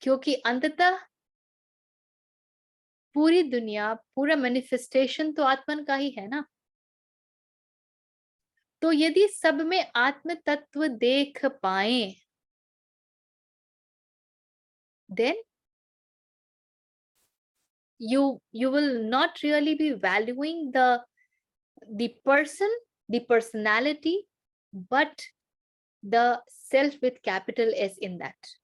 क्योंकि अंततः पूरी दुनिया, पूरा मैनिफेस्टेशन तो आत्मन का ही है ना। तो यदि सब में आत्म तत्व देख पाए, then you will not really be valuing the person, the personality, but the self with capital S in that.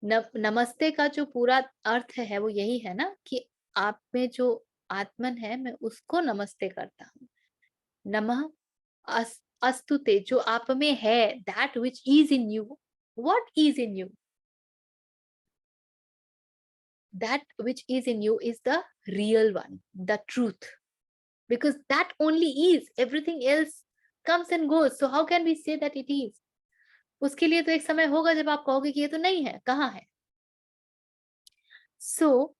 नमस्ते का जो पूरा अर्थ है वो यही है ना कि आप में जो आत्मन है, मैं उसको नमस्ते करता हूँ। नमः अस्तुते, जो आप में है, that which is in you. What is in you? That which is in you is the real one, the truth. Because that only is. Everything else comes and goes. So how can we say that it is? उसके लिए तो एक समय होगा जब आप कहोगे कि ये तो नहीं है, कहाँ है? So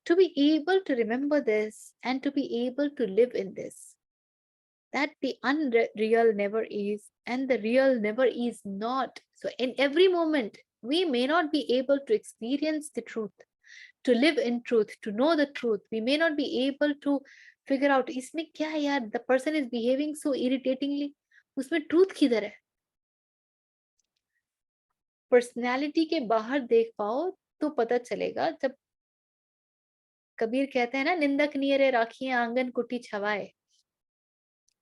to be able to remember this and to be able to live in this, that the unreal never is and the real never is not. So in every moment, we may not be able to experience the truth, to live in truth, to know the truth. We may not be able to figure out, इसमें क्या है यार, the person is behaving so irritatingly, उसमें truth किधर है? Personality के बाहर देख पाओ तो पता चलेगा। जब कबीर कहते हैं ना, निंदक नियरे राखियां आंगन कुटी छवाए,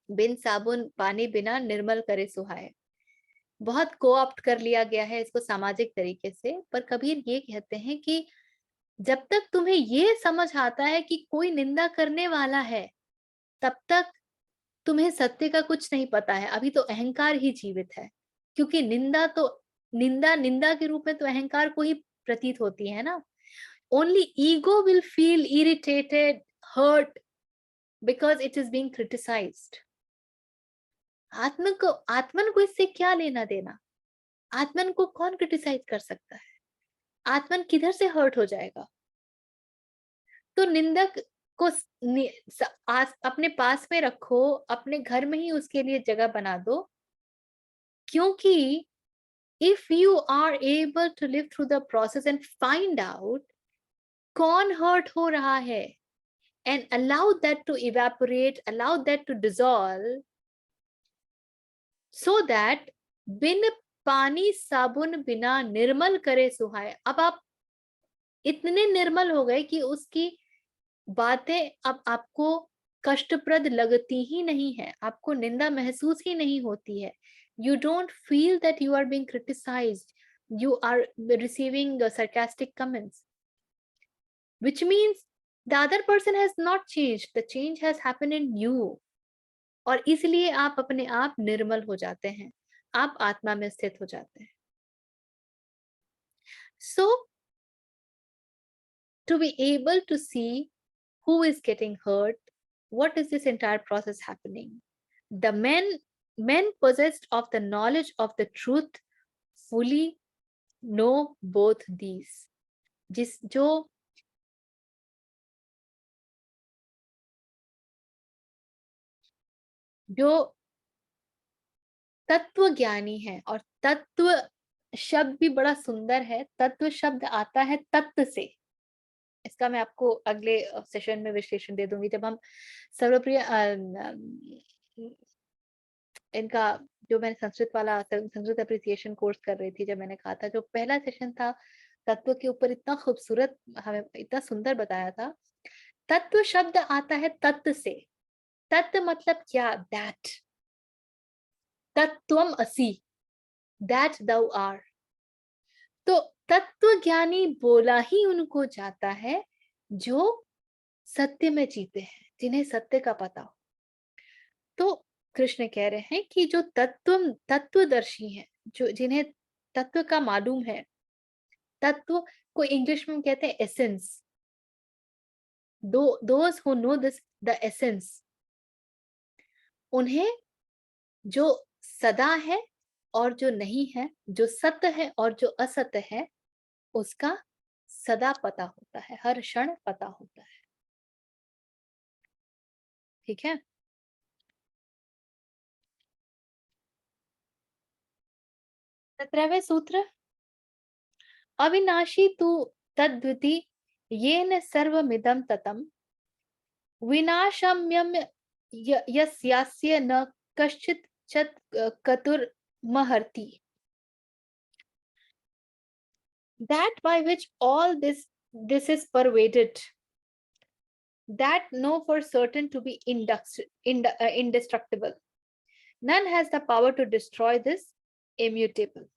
बिन साबुन पानी बिना निर्मल करे सुहाए। बहुत कोऑप्ट कर लिया गया है इसको सामाजिक तरीके से, पर कबीर ये कहते हैं कि जब तक तुम्हें ये समझ आता है कि कोई निंदा करने वाला है, तब तक तुम्हें सत्य का कुछ नहीं पता है। अभी तो अहंकार ही जीवित है, क्योंकि निंदा निंदा के रूप में तो अहंकार को ही प्रतीत होती है ना। Only ego will feel irritated, hurt, because it is being criticised. आत्मन को इससे क्या लेना देना? आत्मन को कौन क्रिटिसाइज कर सकता है? आत्मन किधर से हर्ट हो जाएगा? तो निंदक को अपने पास में रखो, अपने घर में ही उसके लिए जगह बना दो, क्योंकि if you are able to live through the process and find out कौन hurt हो रहा है, and allow that to evaporate, allow that to dissolve, so that बिन पानी साबुन बिना निर्मल करे सुहाए। अब आप इतने निर्मल हो गए कि उसकी बातें अब आपको कष्टप्रद लगती ही नहीं है, आपको निंदा महसूस ही नहीं होती है। You don't feel that you are being criticized, you are receiving sarcastic comments, which means the other person has not changed, the change has happened in you। और इसलिए आप अपने आप निर्मल हो जाते हैं, आप आत्मा में स्थित हो जाते हैं। So to be able to see who is getting hurt, what is this entire process happening, the men possessed of the knowledge of the truth fully know both these। जो तत्व ज्ञानी है, और तत्व शब्द भी बड़ा सुंदर है, तत्व शब्द आता है तत्व से। इसका मैं आपको अगले सेशन में विश्लेषण दे दूंगी, जब हम सर्वप्रिय इनका जो मैंने संस्कृत वाला संस्कृत अप्रिसिएशन कोर्स कर रही थी, जब मैंने कहा था, जो पहला सेशन था तत्व के ऊपर, इतना खूबसूरत हमें इतना सुंदर बताया था। तत्व शब्द आता है तत्व से। तत्व मतलब क्या? दैट, तत्त्वम असि, दैट दाउ आर। तो तत्व ज्ञानी बोला ही उनको जाता है जो सत्य में जीते हैं, जिन्हें सत्य का पता हो। तो कृष्ण कह रहे हैं कि जो तत्वदर्शी हैं, जो जिन्हें तत्व का मालूम है, तत्व को इंग्लिश में कहते हैं essence, those who know this the essence, उन्हें जो सदा है और जो नहीं है, जो सत्य है और जो असत्य है, उसका सदा पता होता है, हर क्षण पता होता है। ठीक है। 17वें सूत्र, अविनाशी तु तद्विति येन सर्वमिदं ततम्, विनाशम्यम यस्यास्य न कश्चित् कतुर्महर्ति। That by which all this is pervaded, that know for certain to be indestructible, none has the power to destroy this immutable।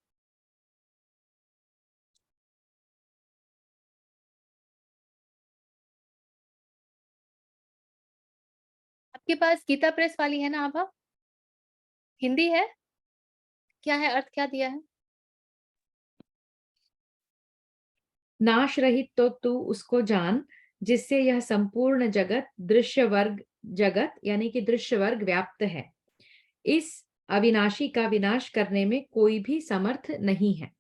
आपके पास गीता प्रेस वाली है ना आभा? हिंदी है? क्या है, अर्थ क्या दिया है? नाश रहित तो तू उसको जान, जिससे यह संपूर्ण जगत दृश्य वर्ग जगत यानी कि दृश्य वर्ग व्याप्त है। इस अविनाशी का विनाश करने में कोई भी समर्थ नहीं है।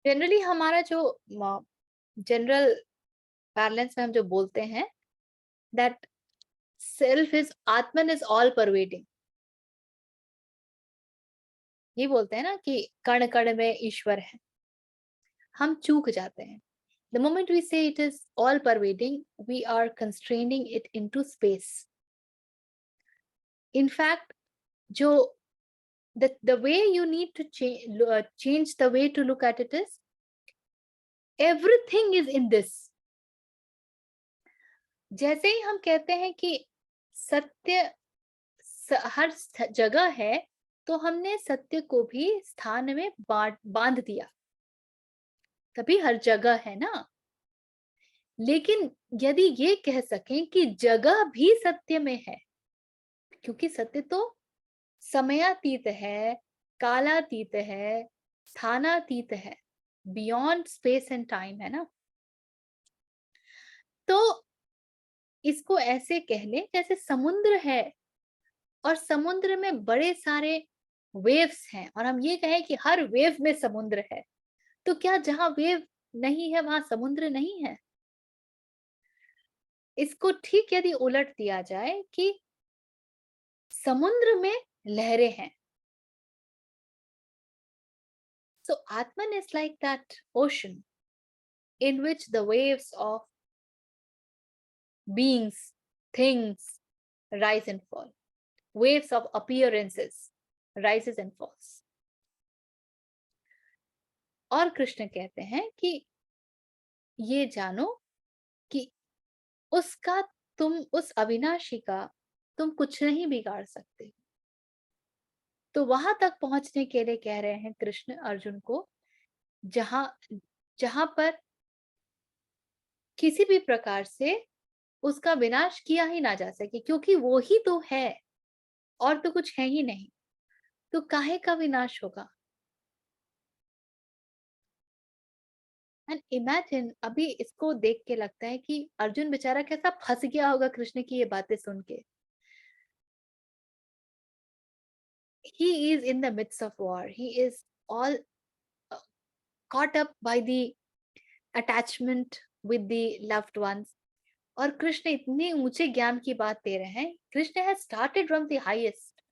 जनरली हमारा जो जनरल पैरलेंस में हम जो बोलते हैं that self is, Atman is all pervading, ये बोलते हैं ना कि कण कण में ईश्वर है। हम चूक जाते हैं। The moment we say it is all pervading, we are constraining it into space. In fact, जो the way you need to change the way to look at it is everything is in this. जैसे ही हम कहते हैं कि सत्य हर जगह है, तो हमने सत्य को भी स्थान में बांध दिया, तभी हर जगह है ना। लेकिन यदि ये कह सकें कि जगह भी सत्य में है, क्योंकि सत्य तो समयातीत है, कालातीत है, स्थानातीत है, बियॉन्ड स्पेस एंड टाइम है ना। तो इसको ऐसे कह लें जैसे समुद्र है और समुद्र में बड़े सारे वेव्स हैं, और हम ये कहें कि हर वेव में समुद्र है, तो क्या जहां वेव नहीं है वहां समुद्र नहीं है? इसको ठीक यदि उलट दिया जाए कि समुद्र में लहरें हैं, so Atman is like that ocean in which the waves of beings, things rise and fall, waves of appearances rises and falls. और कृष्ण कहते हैं कि ये जानो कि उसका, तुम उस अविनाशी का तुम कुछ नहीं बिगाड़ सकते। तो वहां तक पहुंचने के लिए कह रहे हैं कृष्ण अर्जुन को, जहां जहां पर किसी भी प्रकार से उसका विनाश किया ही ना जा सके, क्योंकि वो ही तो है और तो कुछ है ही नहीं, तो काहे का विनाश होगा। एंड इमेजिन, अभी इसको देख के लगता है कि अर्जुन बेचारा कैसा फंस गया होगा कृष्ण की ये बातें सुन के। He is in the midst of war, he is all caught up by the attachment with the loved ones, और कृष्ण इतने ऊंचे ज्ञान की बात दे रहे हैं। Krishna has started from the highest,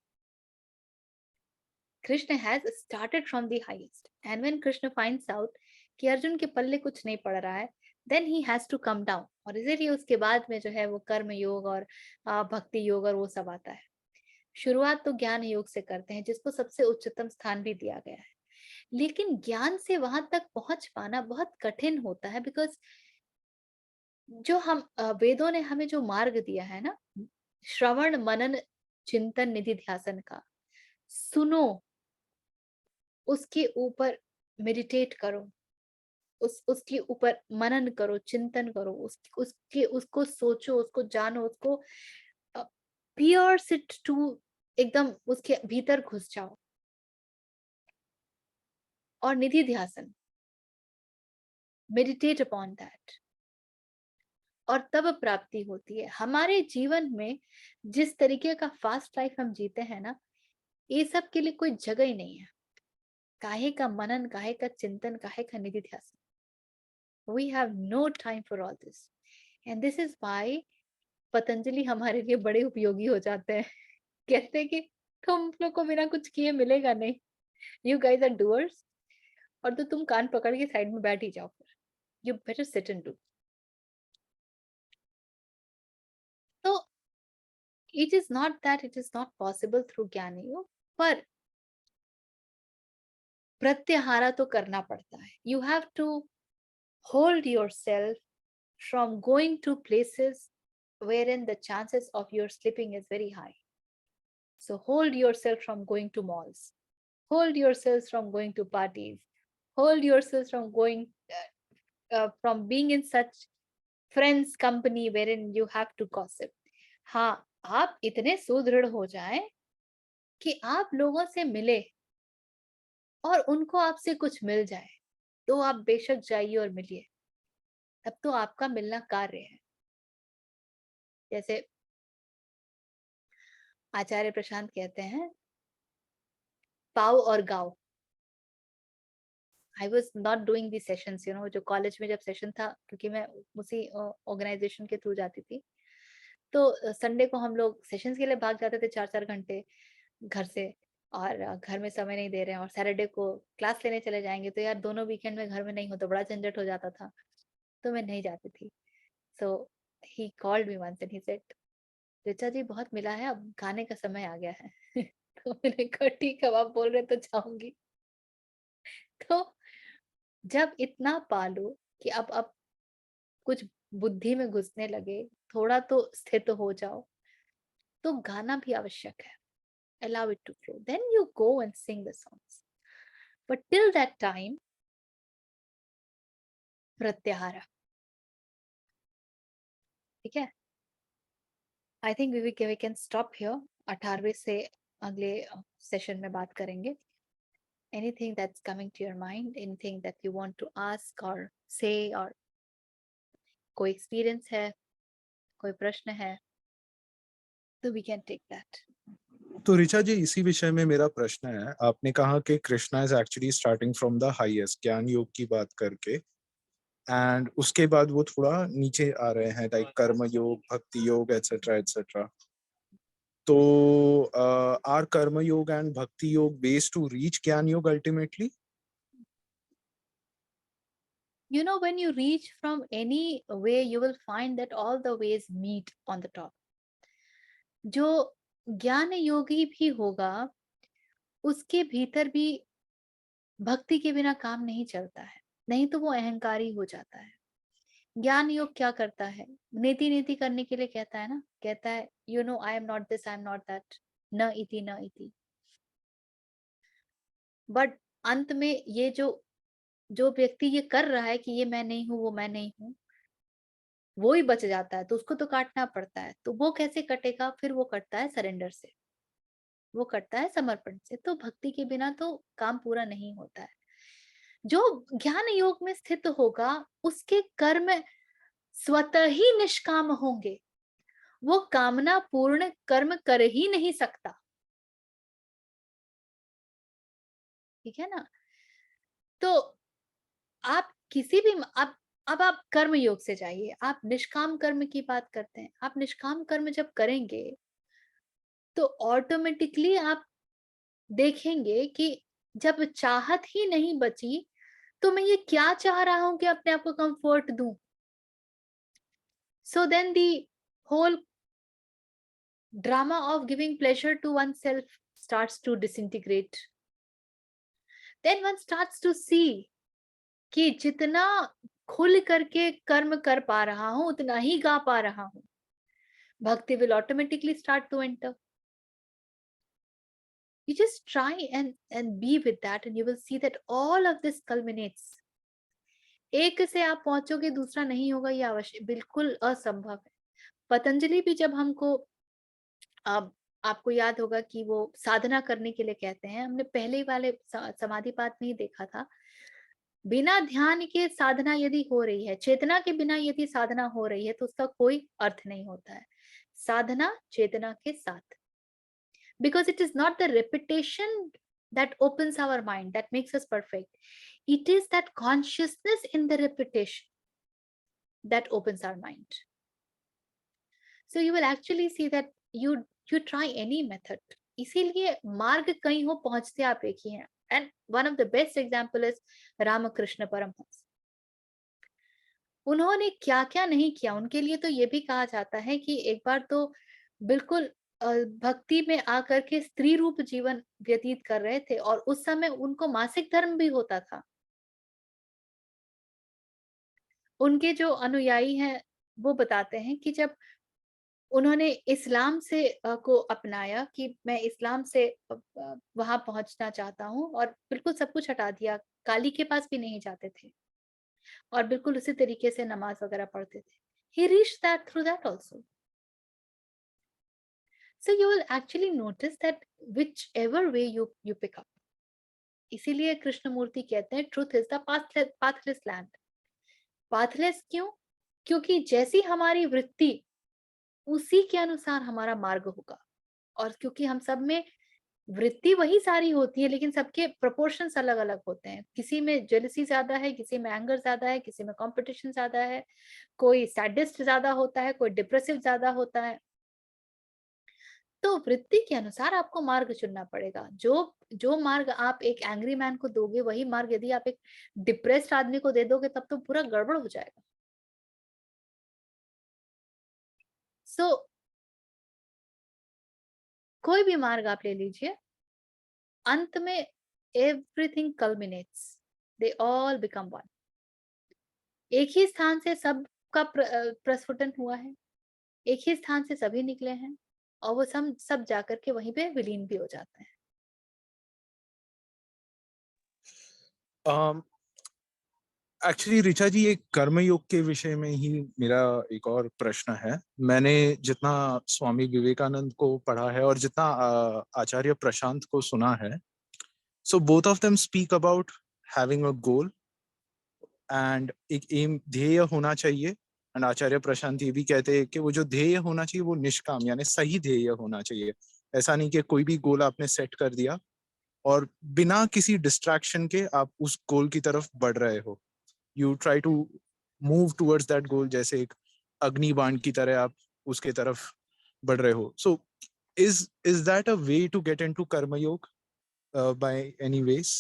Krishna has started from the highest, and when Krishna finds out कि अर्जुन के पल्ले कुछ नहीं पड़ रहा है, then he has to come down, और इसीलिए उसके बाद में जो है वो कर्म योग और भक्ति योग और वो सब आता है। शुरुआत तो ज्ञान योग से करते हैं, जिसको सबसे उच्चतम स्थान भी दिया गया है, लेकिन ज्ञान से वहां तक पहुंच पाना बहुत कठिन होता है, बिकॉज जो हम वेदों ने हमें जो मार्ग दिया है ना, श्रवण मनन चिंतन निधि ध्यासन का, सुनो, उसके ऊपर मेडिटेट करो, उसके ऊपर मनन करो, चिंतन करो, उसको सोचो, उसको जानो, उसको पियर्स इट टू, एकदम उसके भीतर घुस जाओ, और निधि ध्यासन, मेडिटेट अपॉन दैट, और तब प्राप्ति होती है। हमारे जीवन में जिस तरीके का फास्ट लाइफ हम जीते हैं ना, ये सब के लिए कोई जगह ही नहीं है। काहे का मनन, काहे का चिंतन, काहे का निधि ध्यासन, we have no time for all this, and this is why Patanjali हमारे लिए बड़े उपयोगी हो जाते हैं। कहते हैं कि तुम लोग को बिना कुछ किए मिलेगा नहीं, यू गाइस आर डूअर्स, और तो तुम कान पकड़ के साइड में बैठ ही जाओ, फिर you better sit and do. तो it is not that it is not possible through ज्ञान योग, पर प्रत्याहारा तो करना पड़ता है। You have to hold yourself from going to places wherein the chances of your slipping is very high. So hold yourself from going to malls, hold yourselves from going to parties, hold yourselves from going from being in such friends company wherein you have to gossip. हाँ, आप इतने सुदृढ़ हो जाएं कि आप लोगों से मिले और उनको आपसे कुछ मिल जाए, तो आप बेशक जाइए और मिलिए, तब तो आपका मिलना कार्य है। जैसे आचार्य प्रशांत कहते हैं, पाओ और गाओ। I was not doing the sessions, जो कॉलेज में जब सेशन था, क्योंकि मैं उसी ऑर्गेनाइजेशन के थ्रू जाती थी, तो संडे को हम लोग सेशंस के लिए भाग जाते थे 4-4 घंटे घर से, और घर में समय नहीं दे रहे हैं, और सैटरडे को क्लास लेने चले जाएंगे, तो यार दोनों वीकेंड में घर में नहीं हो तो बड़ा झंझट हो जाता था, तो मैं नहीं जाती थी। So he called me once and he said, Richa ji बहुत मिला है, अब गाने का समय आ गया है। तो मैंने कहा ठीक है, आप बोल रहे तो जाऊंगी। तो जब इतना पालो कि अब कुछ बुद्धि में घुसने लगे, थोड़ा तो स्थित हो जाओ, तो गाना भी आवश्यक है। Allow it to flow, then you go and sing the songs, but till that time, pratyahara. ठीक है, I think we can stop here. 18वें से अगले सेशन में बात करेंगे। Anything that's coming to your mind, anything that you want to ask or say, or कोई experience है, कोई प्रश्न है, तो we can take that. तो ऋचा जी, इसी विषय में मेरा प्रश्न है। आपने कहा कि Krishna is actually starting from the highest, ज्ञान योग की बात करके, एंड उसके बाद वो थोड़ा नीचे आ रहे हैं, लाइक कर्म योग, भक्ति योग, एटसेट्रा एटसेट्रा। तो आर कर्म योग एंड भक्ति योग ways to reach ज्ञान योग ultimately? When you reach from any way, you will find that all the ways meet on the top. जो ज्ञान योगी भी होगा, उसके भीतर भी भक्ति के बिना काम नहीं चलता है, नहीं तो वो अहंकारी हो जाता है। ज्ञान योग क्या करता है? नीति नीति करने के लिए कहता है ना, कहता है आई am not this, I am not that, न इति न इति। बट अंत में ये जो व्यक्ति ये कर रहा है कि ये मैं नहीं हूं, वो मैं नहीं हूं, वो ही बच जाता है, तो उसको तो काटना पड़ता है। तो वो कैसे कटेगा? फिर वो कटता है सरेंडर से, वो कटता है समर्पण से। तो भक्ति के बिना तो काम पूरा नहीं होता है। जो ज्ञान योग में स्थित होगा, उसके कर्म स्वतः ही निष्काम होंगे, वो कामना पूर्ण कर्म कर ही नहीं सकता। ठीक है ना? तो आप किसी भी अब आप कर्म योग से जाइए, आप निष्काम कर्म की बात करते हैं। आप निष्काम कर्म जब करेंगे, तो ऑटोमेटिकली आप देखेंगे कि जब चाहत ही नहीं बची, तो मैं ये क्या चाह रहा हूं कि अपने आप को कंफर्ट दूं। So then the whole drama of giving pleasure to oneself starts to disintegrate. Then one starts to see कि जितना खुल करके कर्म कर पा रहा हूं, उतना ही गा पा रहा हूं। Bhakti will automatically start to enter. You just try and be with that, and you will see that all of this culminates. एक से आप पहुंचोगे, दूसरा नहीं होगा, ये आवश्यक बिल्कुल असंभव है। पतंजलि भी जब हमको आपको याद होगा कि वो साधना करने के लिए कहते हैं, हमने पहले वाले समाधि पाठ में ही देखा था, बिना ध्यान के साधना यदि हो रही है, चेतना के बिना यदि साधना हो रही है, तो उसका कोई अर्थ नहीं होता है। साधना चेतना के साथ, because it is not the repetition that opens our mind, that makes us perfect. It is that consciousness in the repetition that opens our mind. So you will actually see that you try any method. इसीलिए मार्ग कहीं हो, पहुंचते आप एक ही हैं। And one of the best example is Ramakrishna Paramhans. उन्होंने क्या क्या नहीं किया, उनके लिए तो ये भी कहा जाता है कि एक बार तो बिल्कुल भक्ति में आकर के स्त्री रूप जीवन व्यतीत कर रहे थे, और उस समय उनको मासिक धर्म भी होता था। उनके जो अनुयायी हैं वो बताते हैं कि जब उन्होंने इस्लाम से को अपनाया कि मैं इस्लाम से वहां पहुंचना चाहता हूं, और बिल्कुल सब कुछ हटा दिया, काली के पास भी नहीं जाते थे, और बिल्कुल उसी तरीके से नमाज वगैरह पढ़ते थे। He reached that through that also. So you will actually notice that whichever way you pick up. इसीलिए कृष्णमूर्ति कहते हैं truth is the pathless land. Pathless क्यों? क्योंकि जैसी हमारी वृत्ति उसी के अनुसार हमारा मार्ग होगा. और क्योंकि हम सब में वृत्ति वही सारी होती है, लेकिन सबके प्रोपोर्शंस अलग अलग होते हैं. किसी में जेलसी ज्यादा है, किसी में एंगर ज्यादा है, किसी में कंपटीशन ज्यादा है, कोई सैडिस्ट ज्यादा होता है, कोई डिप्रेसिव ज्यादा होता है. तो वृत्ति के अनुसार आपको मार्ग चुनना पड़ेगा. जो मार्ग आप एक एंग्री मैन को दोगे, वही मार्ग यदि आप एक डिप्रेस्ड आदमी को दे दोगे, तब तो पूरा गड़बड़ हो जाएगा. सो कोई भी मार्ग आप ले लीजिए, अंत में everything कल्मिनेट्स, they all become one. एक ही स्थान से सबका प्रस्फुटन हुआ है, एक ही स्थान से सभी निकले हैं, और वो सब जाकर के वहीं पे विलीन भी हो जाते हैं. एक्चुअली ऋचा जी, एक कर्मयोग के विषय में ही मेरा एक और प्रश्न है. मैंने जितना स्वामी विवेकानंद को पढ़ा है और जितना आचार्य प्रशांत को सुना है, so both of them speak about having a goal and एक एम, ध्येय होना चाहिए. एंड आचार्य प्रशांत ये भी कहते हैं कि वो जो ध्येय होना चाहिए वो निष्काम यानी सही ध्येय होना चाहिए. ऐसा नहीं कि कोई भी गोल आपने सेट कर दिया और बिना किसी डिस्ट्रैक्शन के आप उस गोल की तरफ बढ़ रहे हो. You try to move towards that goal, जैसे एक अग्निबाण की तरह आप उसके तरफ बढ़ रहे हो. So is that a way to get into karmayoga by any ways?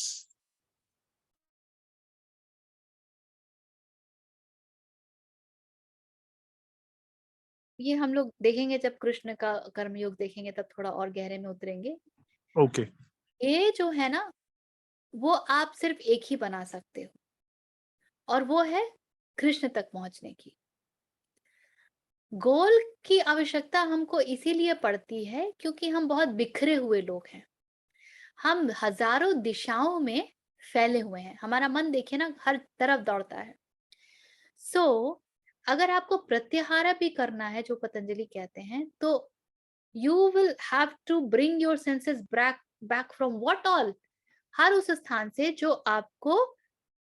ये हम लोग देखेंगे जब कृष्ण का कर्मयोग देखेंगे, तब थोड़ा और गहरे में उतरेंगे. ओके. ये जो है ना, वो आप सिर्फ एक ही बना सकते हो, और वो है कृष्ण तक पहुंचने की. गोल की आवश्यकता हमको इसीलिए पड़ती है क्योंकि हम बहुत बिखरे हुए लोग हैं. हम हजारों दिशाओं में फैले हुए हैं. हमारा मन देखिए ना, हर तरफ दौड़ता है. सो अगर आपको प्रत्याहार भी करना है, जो पतंजलि कहते हैं, तो you will have to bring your senses back from what all, हर उस स्थान से जो आपको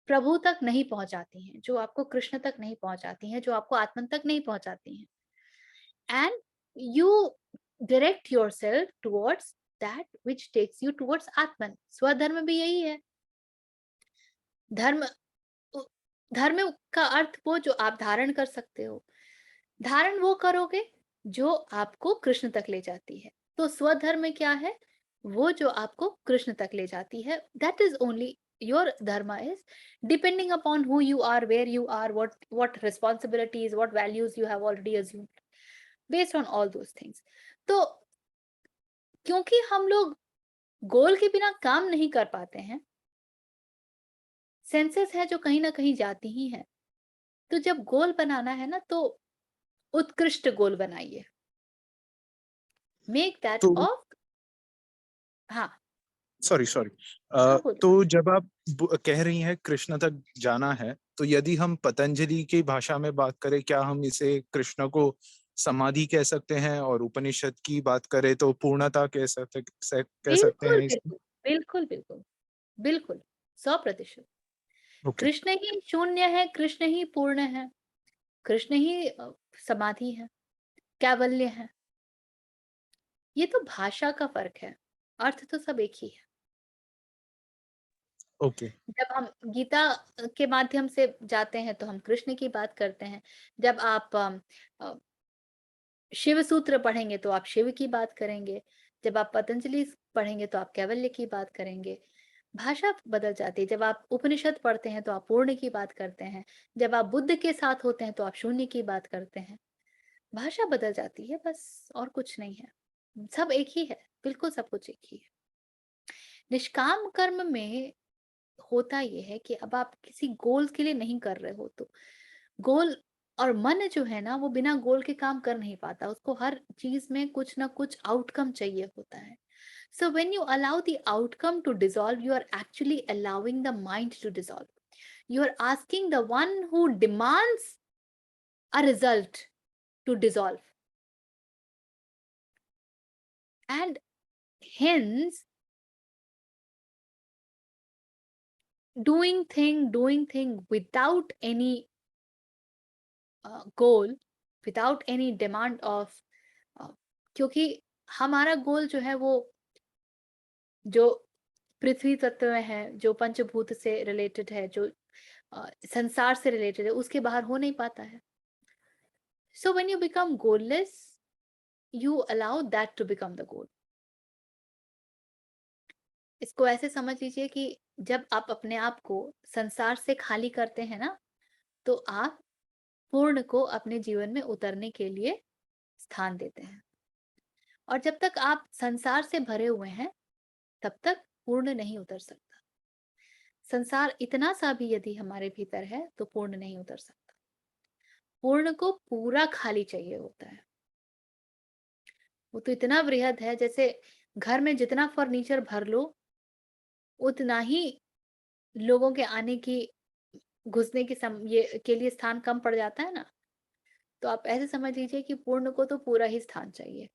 प्रभु तक नहीं पहुंचाती हैं, जो आपको कृष्ण तक नहीं पहुंचाती हैं, जो आपको आत्मन तक नहीं पहुंचाती हैं. And you direct yourself towards that which takes you towards Atman. स्वधर्म भी यही है. धर्म धर्म का अर्थ वो जो आप धारण कर सकते हो. धारण वो करोगे जो आपको कृष्ण तक ले जाती है. तो स्वधर्म क्या है? वो जो आपको कृष्ण तक ले जाती है. That is only your dharma is depending upon who you are, where you are, what responsibilities, what values you have already assumed based on all those things. तो क्योंकि हम लोग गोल के बिना काम नहीं कर पाते हैं, सेंसेस है जो कहीं ना कहीं जाती ही है. तो जब गोल बनाना है ना, तो उत्कृष्ट गोल बनाइए. मेक दैट तो ऑफ. हाँ, सॉरी हाँ बोलिए. तो जब आप कह रही हैं कृष्ण तक जाना है, तो यदि हम पतंजलि की भाषा में बात करें, क्या हम इसे कृष्ण को समाधि कह सकते हैं, और उपनिषद की बात करें तो पूर्णता कह सकते बिल्कुल हैं इसको? बिल्कुल बिल्कुल बिल्कुल बिल्कुल 100%. ओके. कृष्ण ही शून्य है, कृष्ण ही पूर्ण है, कृष्ण ही समाधि है, कैवल्य है. ये तो भाषा का फर्क है, अर्थ तो सब एक ही है. ओके. जब हम गीता के माध्यम से जाते हैं तो हम कृष्ण की बात करते हैं. जब आप शिव सूत्र पढ़ेंगे तो आप शिव की बात करेंगे. जब आप पतंजलि पढ़ेंगे तो आप कैवल्य की बात करेंगे. भाषा बदल जाती है. जब आप उपनिषद पढ़ते हैं तो आप पूर्ण की बात करते हैं. जब आप बुद्ध के साथ होते हैं तो आप शून्य की बात करते हैं. भाषा बदल जाती है बस, और कुछ नहीं है. सब एक ही है, बिल्कुल सब कुछ एक ही है. निष्काम कर्म में होता ये है कि अब आप किसी गोल के लिए नहीं कर रहे हो, तो गोल और मन जो है ना, वो बिना गोल के काम कर नहीं पाता. उसको हर चीज में कुछ ना कुछ आउटकम चाहिए होता है. So when you allow the outcome to dissolve, you are actually allowing the mind to dissolve. You are asking the one who demands a result to dissolve. and hence doing thing without any goal, without any demand of क्योंकि हमारा गोल जो है वो जो पृथ्वी तत्व में है, जो पंचभूत से रिलेटेड है, जो संसार से रिलेटेड है, उसके बाहर हो नहीं पाता है. So when you become goalless, you allow that to become the goal. इसको ऐसे समझ लीजिए कि जब आप अपने आप को संसार से खाली करते हैं ना, तो आप पूर्ण को अपने जीवन में उतरने के लिए स्थान देते हैं. और जब तक आप संसार से भरे हुए हैं, तब तक पूर्ण नहीं उतर सकता. संसार इतना सा भी यदि हमारे भीतर है तो पूर्ण नहीं उतर सकता. पूर्ण को पूरा खाली चाहिए होता है. वो तो इतना बृहद है, जैसे घर में जितना फर्नीचर भर लो उतना ही लोगों के आने की, घुसने की ये के लिए स्थान कम पड़ जाता है ना. तो आप ऐसे समझ लीजिए कि पूर्ण को तो पूरा ही स्थान चाहिए,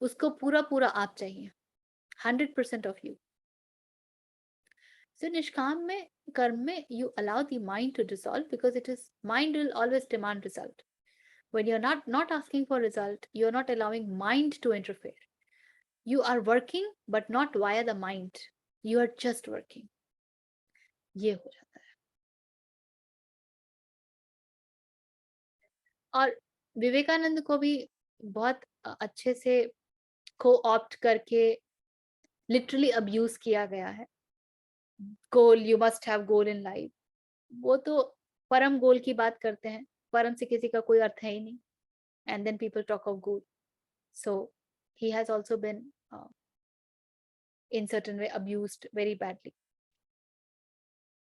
उसको पूरा पूरा आप चाहिए, 100% ऑफ यू. So निष्काम में, कर्म में, you allow the mind to dissolve because it is, mind will always demand result. When you're not asking for result, you're not allowing mind to interfere. You are working but not via the mind. You are just working. ये हो जाता है. और विवेकानंद को भी बहुत अच्छे से को ऑप्ट करके लिटरली अब्यूज किया गया है. Goal, you must have goal in life. वो तो परम गोल की बात करते हैं, परम से किसी का कोई अर्थ है ही नहीं. And then people talk of goal. So he has also been in certain way abused very badly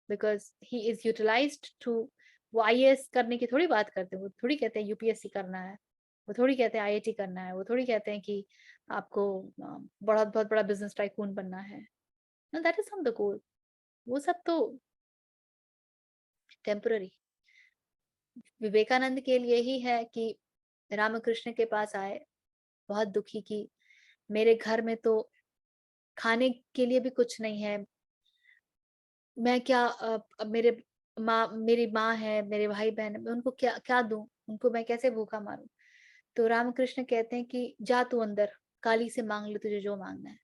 because he is utilized to, वो IAS करने की थोड़ी बात करते हैं, वो थोड़ी कहते हैं UPSC करना है, वो थोड़ी कहते हैं IIT करना है, वो थोड़ी कहते हैं कि आपको बहुत बड़ा बिजनेस टाइकून बनना है. No, that is not the goal. वो सब तो टेम्पररी. विवेकानंद के लिए ही है कि रामकृष्ण के पास आए, बहुत दुखी की मेरे घर में तो खाने के लिए भी कुछ नहीं है, मैं क्या मेरी माँ है, मेरे भाई बहन है, मैं उनको क्या क्या दूं, उनको मैं कैसे भूखा मारूं. तो रामकृष्ण कहते हैं कि जा तू अंदर, काली से मांग ले तुझे जो मांगना है.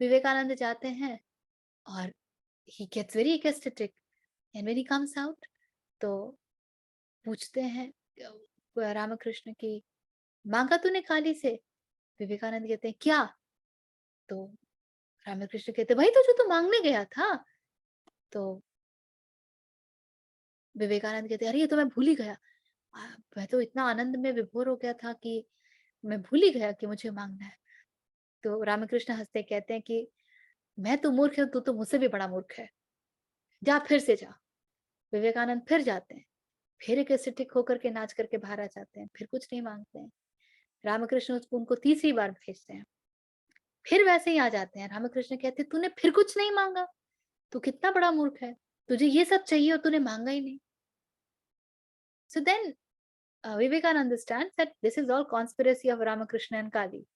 विवेकानंद जाते हैं और he gets very ecstatic and when he comes out, तो पूछते हैं रामकृष्ण की, मांगा तूने काली से? विवेकानंद कहते हैं क्या? तो रामकृष्ण कहते भाई तो जो तू मांगने गया था. तो विवेकानंद कहते अरे ये तो मैं भूल ही गया, मैं तो इतना आनंद में विभोर हो गया था कि मैं भूल ही गया कि मुझे मांगना है. तो रामकृष्ण हंसते कहते हैं कि मैं तो मूर्ख हूं, तू तो मुझसे भी बड़ा मूर्ख है, जा फिर से जा. विवेकानंद फिर जाते हैं, फिर एक एस्थेटिक होकर के नाच करके बाहर आ जाते हैं, फिर कुछ नहीं मांगते हैं. रामकृष्ण उनको तीसरी बार भेजते हैं, फिर वैसे ही आ जाते हैं. रामकृष्ण कहते तूने फिर कुछ नहीं मांगा, तू कितना बड़ा मूर्ख है, तुझे ये सब चाहिए और तूने मांगा ही नहीं. So then Vivekananda understands that this is all conspiracy of Ramakrishna and Kali.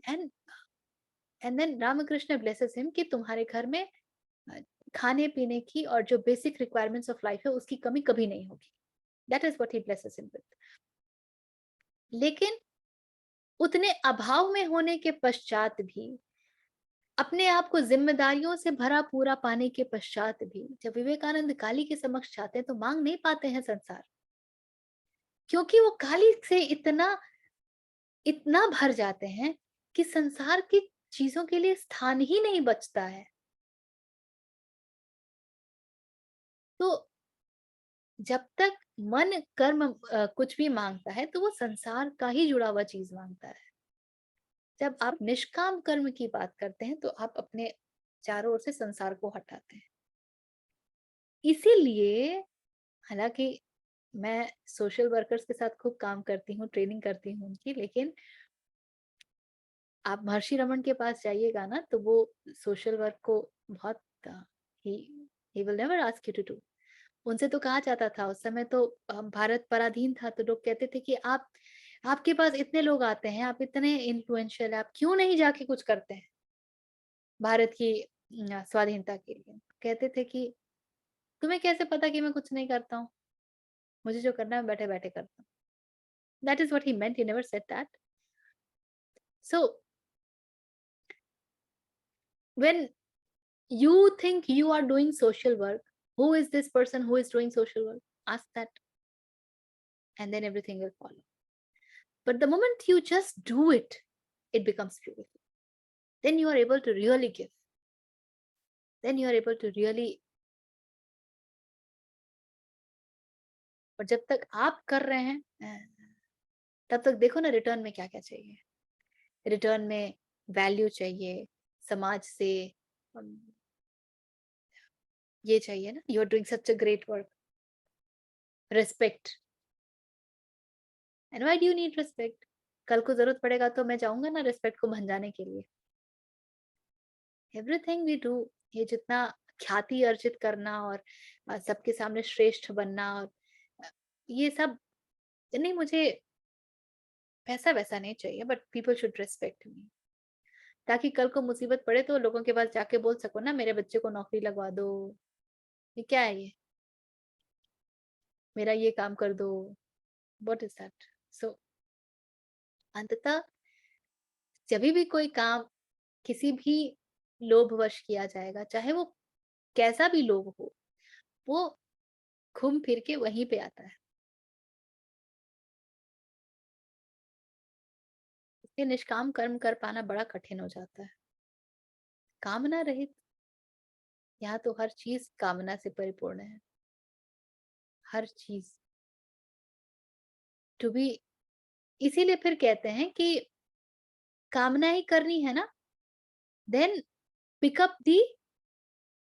And then Ramakrishna blesses him कि तुम्हारे घर में खाने पीने की और जो बेसिक रिक्वायरमेंट्स ऑफ लाइफ है उसकी कमी कभी नहीं होगी. That is what he blesses him with. लेकिन उतने अभाव में होने के पश्चात भी, अपने आप को जिम्मेदारियों से भरा पूरा पाने के पश्चात भी, जब विवेकानंद काली के समक्ष जाते हैं तो मांग नहीं पाते हैं संसार, क्योंकि वो काली से इतना भर जाते हैं कि संसार की चीजों के लिए स्थान ही नहीं बचता है. तो जब तक मन कर्म कुछ भी मांगता है तो वो संसार का ही जुड़ा हुआ चीज मांगता है. जब आप निष्काम कर्म की बात करते हैं तो आप अपने चारों ओर से संसार को हटाते हैं. इसीलिए हालांकि मैं सोशल वर्कर्स के साथ खूब काम करती हूँ, ट्रेनिंग करती हूँ उनकी, लेकिन आप महर्षि रमन के पास जाइएगा ना तो वो सोशल वर्क को बहुत he will never ask you to do. उनसे तो कहा जाता था उस समय तो भारत पराधीन था, तो लोग कहते थे कि आप आपके पास इतने लोग आते हैं, आप इतने इन्फ्लुएंशियल है, आप क्यों नहीं जाके कुछ करते हैं भारत की स्वाधीनता के लिए? कहते थे कि तुम्हें कैसे पता कि मैं कुछ नहीं करता हूँ? मुझे जो करना है मैं बैठे-बैठे करता हूँ। That is what he meant. He never said that. So when you think you are doing social work, who is this person who is doing social work? Ask that, and then everything will follow. But the moment you just do it, it becomes beautiful. Then you are able to really give. Then you are able to really. और जब तक आप कर रहे हैं तब तक देखो ना रिटर्न में क्या क्या चाहिए। रिटर्न में वैल्यू चाहिए, समाज से ये चाहिए ना, you are doing such a great work, respect. And why do you need respect? कल को जरूरत पड़ेगा तो मैं जाऊंगा ना रिस्पेक्ट को भंजाने के लिए। एवरीथिंग वी डू, ये जितना ख्याति अर्जित करना और सबके सामने श्रेष्ठ बनना और ये सब नहीं, मुझे पैसा वैसा नहीं चाहिए, बट पीपल शुड रिस्पेक्ट मी, ताकि कल को मुसीबत पड़े तो लोगों के पास जाके बोल सको ना मेरे बच्चे को नौकरी लगवा दो, ये क्या है, ये मेरा ये काम कर दो, व्हाट इज दैट? सो अंततः जब भी कोई काम किसी भी लोभवश किया जाएगा, चाहे वो कैसा भी लोभ हो, वो घूम फिर के वहीं पे आता है। ये निष्काम कर्म कर पाना बड़ा कठिन हो जाता है। कामना रहित, यहाँ तो हर चीज कामना से परिपूर्ण है, हर चीज टू बी। इसीलिए फिर कहते हैं कि कामना ही करनी है ना, then pick up the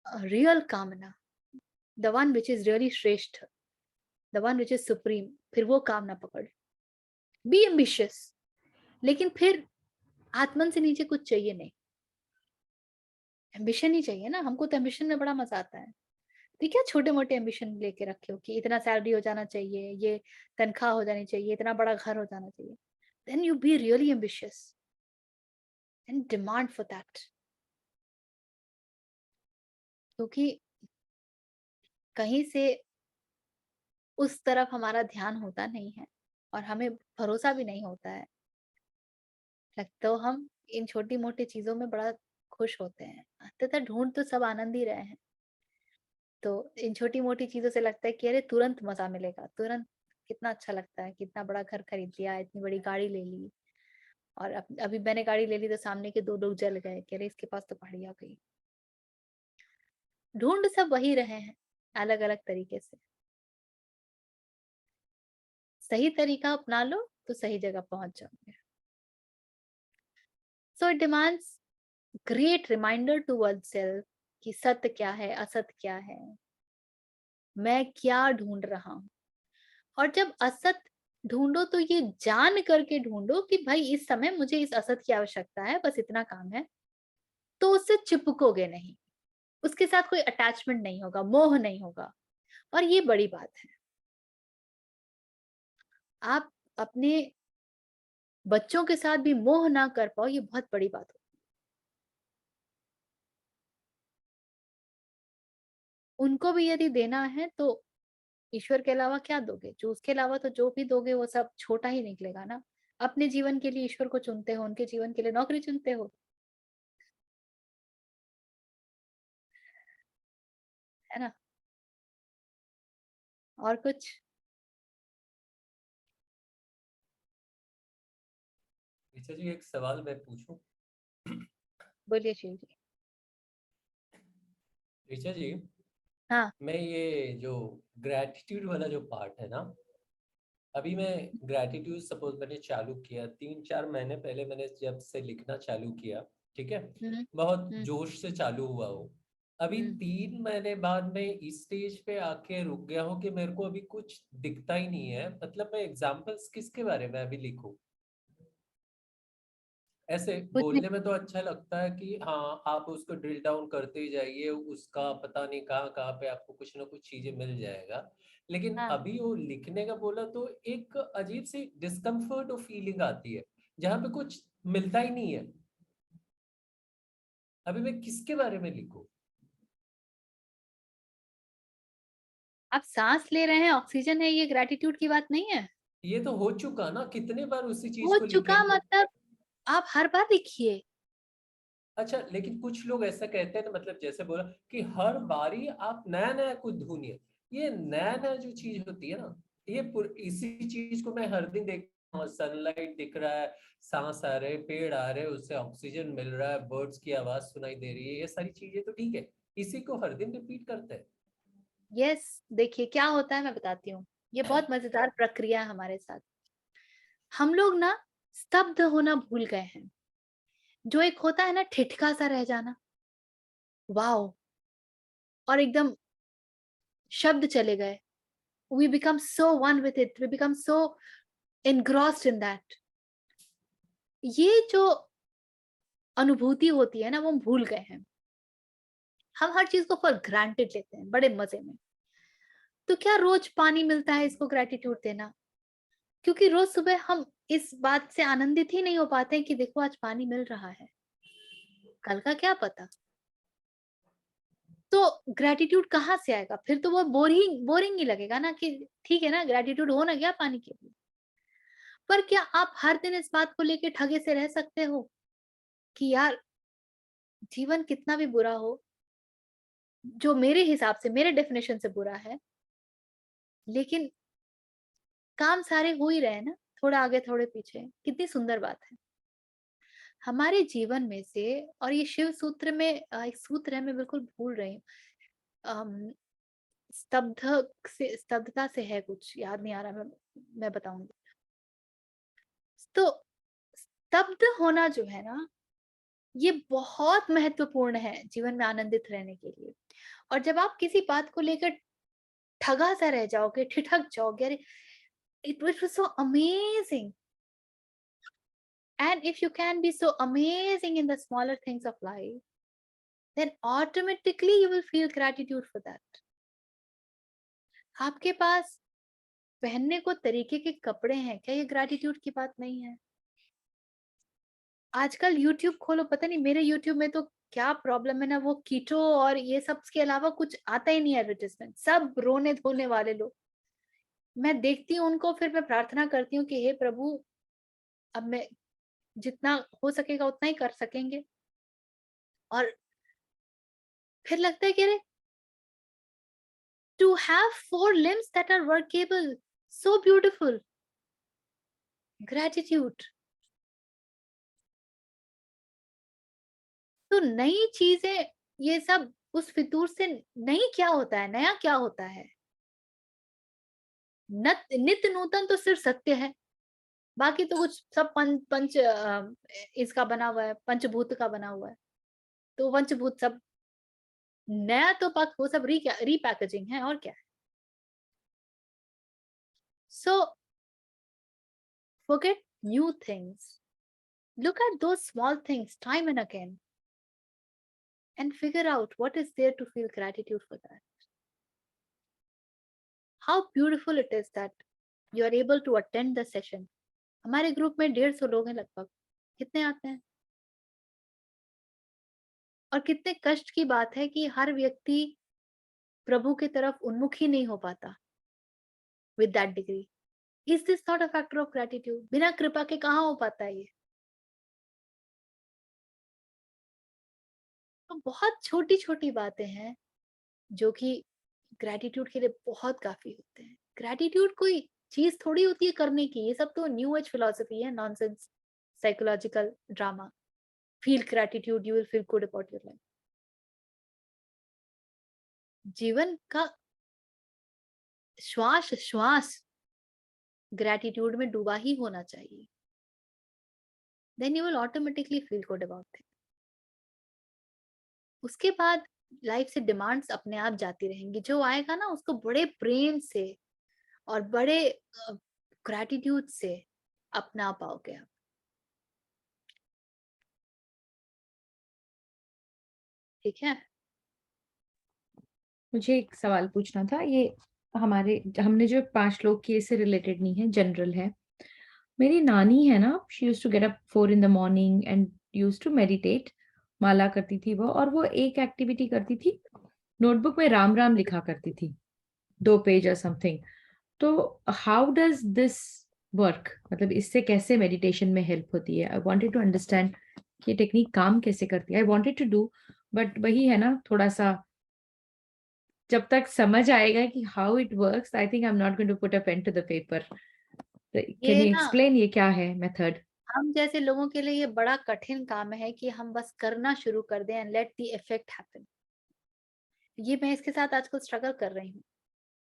real कामना, the one which is really श्रेष्ठ, the one which is supreme. फिर वो कामना पकड़, बी एम्बिशियस, लेकिन फिर आत्मन से नीचे कुछ चाहिए नहीं, एम्बिशन ही चाहिए ना। हमको तो एम्बिशन में बड़ा मजा आता है। तो क्या छोटे मोटे एम्बिशन लेके रखे हो कि इतना सैलरी हो जाना चाहिए, ये तनख्वाह हो जानी चाहिए, इतना बड़ा घर हो जाना चाहिए, then you be really ambitious and demand for that. क्योंकि कहीं से उस तरफ हमारा ध्यान होता नहीं है और हमें भरोसा भी नहीं होता है, लगता तो हम इन छोटी मोटी चीजों में बड़ा खुश होते हैं, अंततः ढूंढ तो सब आनंद ही रहे हैं। तो इन छोटी मोटी चीजों से लगता है कि अरे तुरंत मजा मिलेगा, तुरंत कितना अच्छा लगता है, कितना बड़ा घर खरीद लिया, इतनी बड़ी गाड़ी ले ली, और अभी मैंने गाड़ी ले ली तो सामने के 2 लोग जल गए कि अरे इसके पास तो गाड़ी आ गई। ढूंढ सब वही रहे हैं, अलग अलग तरीके से। सही तरीका अपना लो तो सही जगह पहुंच जाओगे। So it demands great reminder to oneself कि सत्य क्या है, असत क्या है, मैं क्या ढूंढ रहा हूं। और जब असत ढूंढो तो ये जान करके ढूंढो कि भाई इस समय मुझे इस असत की आवश्यकता है, बस इतना काम है। तो उससे चिपकोगे नहीं, उसके साथ कोई अटैचमेंट नहीं होगा, मोह नहीं होगा। और ये बड़ी बात है। आप अपने बच्चों के साथ भी मोह ना कर पाओ, ये बहुत बड़ी बात है। उनको भी यदि देना है तो ईश्वर के अलावा क्या दोगे? जो उसके अलावा तो जो भी दोगे वो सब छोटा ही निकलेगा ना। अपने जीवन के लिए ईश्वर को चुनते हो, उनके जीवन के लिए नौकरी चुनते हो, है ना? और कुछ ऋचा जी, एक सवाल मैं पूछूं? बोलिए शिव जी। ऋचा जी, हाँ। मैं ये जो ग्रैटिट्यूड वाला जो पार्ट है ना, अभी मैं ग्रैटिट्यूड सपोज मैंने चालू किया 3-4 महीने पहले, मैंने जब से लिखना चालू किया, ठीक है, हम्म। बहुत हम्म। जोश से चालू हुआ हो। अभी हम्म। 3 महीने बाद में इस स्टेज पे आके रुक गया हूँ कि मेरे को अभी कुछ दिखता ही नहीं है। मतलब मैं एग्जाम्पल्स किसके बारे में अभी लिखूं? ऐसे कुछ नहीं। बोलने में तो अच्छा लगता है कि हाँ आप उसको ड्रिल डाउन करते ही जाइए, उसका पता नहीं कहाँ कहाँ पे आपको कुछ ना कुछ चीजें मिल जाएगा। लेकिन हाँ, अभी वो लिखने का बोला तो एक अजीब सी डिस्कम्फर्ट और फीलिंग आती है जहाँ पे कुछ मिलता ही नहीं है। अभी मैं किसके बारे में लिखूं? आप सांस ले रहे हैं, ऑक्सीजन है, ये ग्रेटिट्यूड की बात नहीं है। ये तो हो चुका ना, कितने बार उसी चीज हो को चुका लिखेंगे। मतलब आप हर बार लिखिए। अच्छा, लेकिन कुछ लोग ऐसा कहते हैं ना, मतलब जैसे बोला कि हर बारी आप नया नया कुछ ढूंढिए। ये नया नया जो चीज होती है ना, ये इसी चीज को मैं हर दिन देख रहा हूँ, सनलाइट दिख रहा है, सांस आ रहे, पेड़ आ रहे, उससे ऑक्सीजन मिल रहा है, बर्ड्स की आवाज सुनाई दे रही है, ये सारी चीजें तो ठीक है, इसी को हर दिन रिपीट करते हैं। यस, देखिए क्या होता है मैं बताती हूँ। ये बहुत मजेदार प्रक्रिया है हमारे साथ। हम लोग ना स्तब्ध होना भूल गए हैं। जो एक होता है ना ठिठका सा रह जाना, वाओ, और एकदम शब्द चले गए। We become so one with it, we become so engrossed in that. ये जो अनुभूति होती है ना, वो हम भूल गए हैं। हम हर चीज को फॉर ग्रांटेड लेते हैं बड़े मजे में। तो क्या रोज पानी मिलता है इसको ग्रेटिट्यूड देना? क्योंकि रोज सुबह हम इस बात से आनंदित ही नहीं हो पाते हैं कि देखो आज पानी मिल रहा है, कल का क्या पता। तो ग्रेटिट्यूड कहाँ से आएगा? फिर तो वो बोरिंग बोरिंग ही लगेगा ना कि ठीक है ना, ग्रेटिट्यूड हो ना गया पानी के लिए। पर क्या आप हर दिन इस बात को लेके ठगे से रह सकते हो कि यार जीवन कितना भी बुरा हो, जो मेरे हिसाब से मेरे डेफिनेशन से बुरा है, लेकिन काम सारे हो ही रहे ना, थोड़ा आगे थोड़े पीछे, कितनी सुंदर बात है। हमारे जीवन में से, और ये शिव सूत्र में एक सूत्र है, मैं बिल्कुल भूल रही हूँ। अम, स्तब्धता से है, कुछ याद नहीं आ रहा, मैं बताऊंगी। तो स्तब्ध होना जो है ना, ये बहुत महत्वपूर्ण है जीवन में आनंदित रहने के लिए। और जब आप किसी बात को लेकर ठगा सा रह जाओगे, ठिठक जाओगे, अरे it was so amazing, and if you can be so amazing in the smaller things of life, then automatically you will feel gratitude for that. आपके पास पहनने को तरीके के कपड़े हैं, क्या ये ग्रेटिट्यूड की बात नहीं है? आजकल YouTube खोलो, पता नहीं मेरे YouTube में तो क्या प्रॉब्लम है ना, वो कीटो और ये सब के अलावा कुछ आता ही नहीं है एडवर्टाइजमेंट, सब रोने धोने वाले लोग। मैं देखती हूँ उनको, फिर मैं प्रार्थना करती हूँ कि हे प्रभु, अब मैं जितना हो सकेगा उतना ही कर सकेंगे। और फिर लगता है कि अरे, to have 4 limbs that are workable, so beautiful, gratitude। तो नई चीजें, ये सब उस फितूर से नहीं, क्या होता है नया, क्या होता है? नित्य नूतन तो सिर्फ सत्य है, बाकी तो कुछ सब पंच इसका बना हुआ है, पंचभूत का बना हुआ है। तो पंचभूत सब नया तो पक, वो सब रीपैकेजिंग है, और क्या है। सो forget new things, look at those small things time and again, and figure out what is there to feel gratitude for that. How beautiful it is that you are able to attend the session. हमारे group में 150 लोग हैं लगभग। कितने आते हैं? और कितने कष्ट की बात है कि हर व्यक्ति प्रभु की तरफ उन्मुख ही नहीं हो पाता with that degree. Is this not a factor of gratitude? बिना कृपा के कहाँ हो पाता है ये? तो बहुत छोटी छोटी बातें हैं जो कि ग्रेटिट्यूड के लिए बहुत काफी होते हैं। ग्रेटिट्यूड कोई चीज थोड़ी होती है करने की, ये सब तो न्यू एज फिलोसफी है, nonsense psychological drama. Feel gratitude, you will feel good about your life. जीवन का श्वास श्वास ग्रेटिट्यूड में डूबा ही होना चाहिए, then you will automatically feel good about it. उसके बाद लाइफ से डिमांड्स अपने आप जाती रहेंगी, जो आएगा ना उसको बड़े प्रेम से और बड़े ग्रेटिट्यूड से अपना पाओगे आप। ठीक है? मुझे एक सवाल पूछना था। ये हमने जो 5 लोग किए इससे रिलेटेड नहीं है, जनरल है। मेरी नानी है ना, she used to get up 4 in the morning and used to meditate. माला करती थी वो, और वो एक एक्टिविटी करती थी, नोटबुक में राम राम लिखा करती थी, 2 पेज और समथिंग। तो हाउ डज दिस वर्क? मतलब इससे कैसे मेडिटेशन में हेल्प होती है? आई वांटेड टू अंडरस्टैंड कि टेक्निक काम कैसे करती है। I wanted to do, but वही है ना, थोड़ा सा जब तक समझ आएगा कि how it works, I think I am not going to put a pen to the paper. Can ये यू ना एक्सप्लेन ये क्या है मेथड? हम जैसे लोगों के लिए ये बड़ा कठिन काम है कि हम बस करना शुरू कर दें and let the effect happen. ये मैं इसके साथ आजकल स्ट्रगल कर रही हूँ,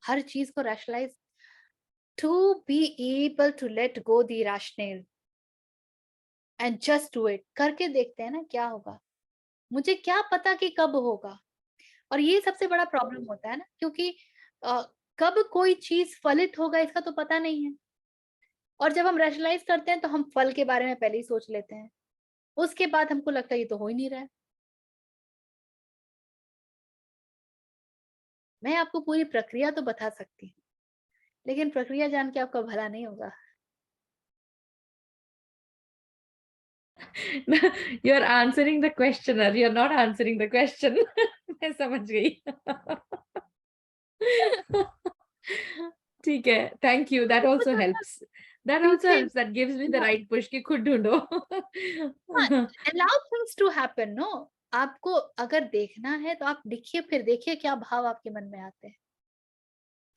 हर चीज को rationalise, to be able to let go the rational and just do it. करके देखते हैं ना क्या होगा। मुझे क्या पता कि कब होगा। और ये सबसे बड़ा प्रॉब्लम होता है ना, क्योंकि अ, कब कोई चीज फलित होगा इसका तो पता नहीं है। और जब हम रैशनलाइज करते हैं तो हम फल के बारे में पहले ही सोच लेते हैं, उसके बाद हमको लगता है ये तो हो ही नहीं रहा है। मैं आपको पूरी प्रक्रिया तो बता सकती हूँ, लेकिन प्रक्रिया जान के आपका भला नहीं होगा। You are answering the questioner, you are not answering the question. मैं समझ गई। ठीक है, thank you, that also helps. That also पीछे helps, that gives me the right push कि खुद ढूंढो। Allow things to happen. No, आपको अगर देखना है तो आप देखिए, फिर देखिए क्या भाव आपके मन में आते हैं,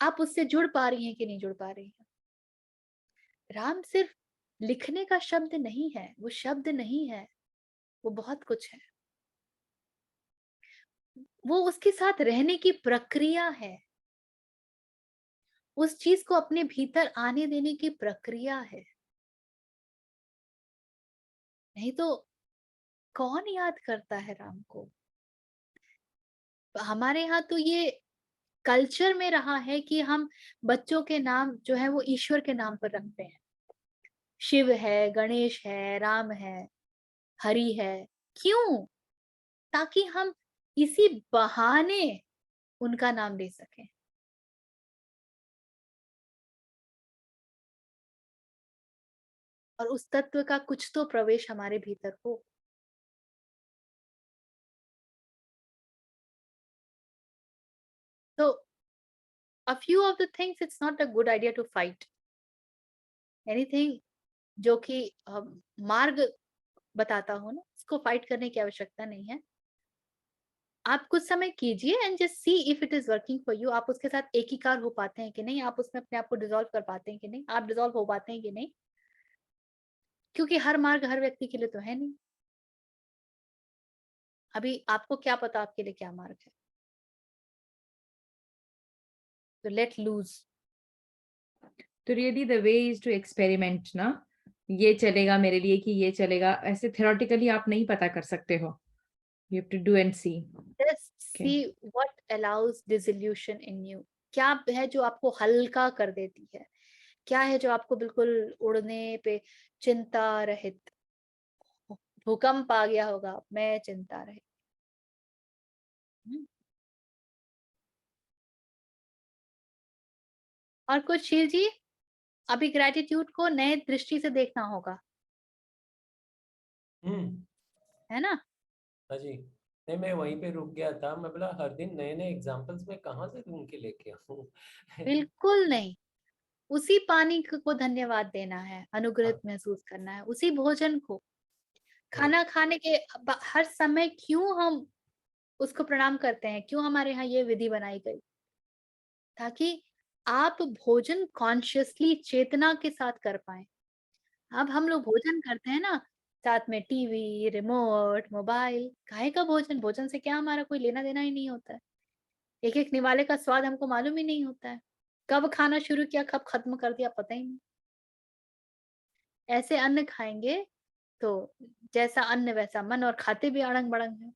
आप उससे जुड़ पा रही हैं कि नहीं जुड़ पा रही हैं। राम सिर्फ लिखने का शब्द नहीं है, वो शब्द नहीं है, वो बहुत कुछ है। वो उसके साथ रहने की प्रक्रिया है, उस चीज को अपने भीतर आने देने की प्रक्रिया है। नहीं तो कौन याद करता है राम को? हमारे यहाँ तो ये कल्चर में रहा है कि हम बच्चों के नाम जो है वो ईश्वर के नाम पर रखते हैं। शिव है, गणेश है, राम है, हरि है। क्यों? ताकि हम इसी बहाने उनका नाम ले सकें। और उस तत्व का कुछ तो प्रवेश हमारे भीतर हो। तो a few of the things it's not a good idea to fight anything जो कि मार्ग बताता हो ना, इसको फाइट करने की आवश्यकता नहीं है। आप कुछ समय कीजिए and just see if it is working for you. आप उसके साथ एकीकार हो पाते हैं कि नहीं, आप उसमें अपने आप को डिसॉल्व कर पाते हैं कि नहीं, आप डिसॉल्व हो पाते हैं कि नहीं, क्योंकि हर मार्ग हर व्यक्ति के लिए तो है नहीं। अभी आपको क्या पता आपके लिए क्या मार्ग है। तो लेट लूज। तो really the way is to experiment ना, ये चलेगा मेरे लिए कि ये चलेगा, ऐसे थ्योरेटिकली आप नहीं पता कर सकते हो। You have to do and see. Just okay, see what allows dissolution in you. क्या है जो आपको हल्का कर देती है, क्या है जो आपको बिल्कुल उड़ने पे चिंता रहित। भूकंप आ गया होगा, मैं चिंता रहित। हम्म। और कुछ शील जी, अभी ग्रेटिट्यूड को नए दृष्टि से देखना होगा, हम्म। है ना? हाँ जी। नहीं, मैं वहीं पे रुक गया था। मैं बोला हर दिन नए नए एग्जाम्पल्स में कहाँ से ढूंढ के लेके आऊं। बिल्कुल नहीं। उसी पानी को धन्यवाद देना है, अनुग्रहित हाँ, महसूस करना है, उसी भोजन को। right. खाना खाने के हर समय क्यों हम उसको प्रणाम करते हैं, क्यों हमारे यहाँ ये विधि बनाई गई? ताकि आप भोजन कॉन्शियसली चेतना के साथ कर पाए। अब हम लोग भोजन करते हैं ना, साथ में टीवी, रिमोट, मोबाइल। काहे का भोजन? भोजन से क्या हमारा कोई लेना देना ही नहीं होता है। एक एक निवाले का स्वाद हमको मालूम ही नहीं होता है। कब खाना शुरू किया, कब खत्म कर दिया, पता ही नहीं। ऐसे अन्न खाएंगे तो जैसा अन्न वैसा मन, और खाते भी अड़ंग बड़ंग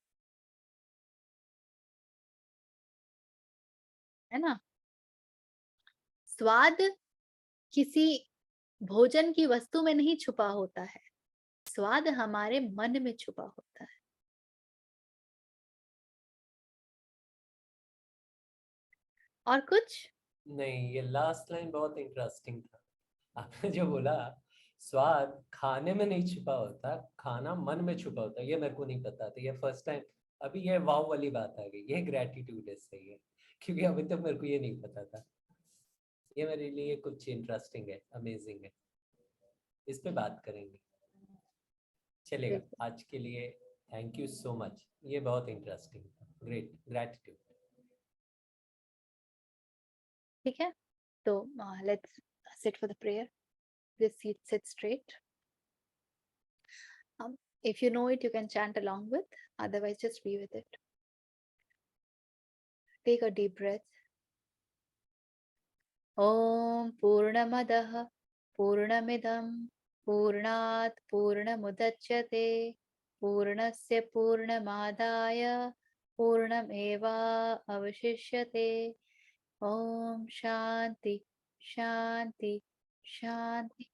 है ना? स्वाद किसी भोजन की वस्तु में नहीं छुपा होता है, स्वाद हमारे मन में छुपा होता है। और कुछ? नहीं, ये लास्ट लाइन बहुत इंटरेस्टिंग था। आपने जो बोला स्वाद खाने में नहीं छुपा होता, खाना मन में छुपा होता है, ये मेरे को नहीं पता था। ये फर्स्ट टाइम अभी ये वाव वाली बात आ गई। ये ग्रेटिट्यूड है, सही है, क्योंकि अभी तक मेरे को ये नहीं पता था। ये मेरे लिए कुछ इंटरेस्टिंग है, अमेजिंग है। इस पे बात करेंगे, चलेगा। बिल्कुल। आज के लिए थैंक यू सो मच, ये बहुत इंटरेस्टिंग था। Great, gratitude. ठीक है, तो let's sit for the prayer. Just sit straight. If you know it, you can chant along with. Otherwise, just be with it. Take a deep breath. Om Purnamadah Purnamidam Purnat Purnamudachyate Purnasya Purnamadaya Purnameva Avashishyate. Om Shanti Shanti Shanti.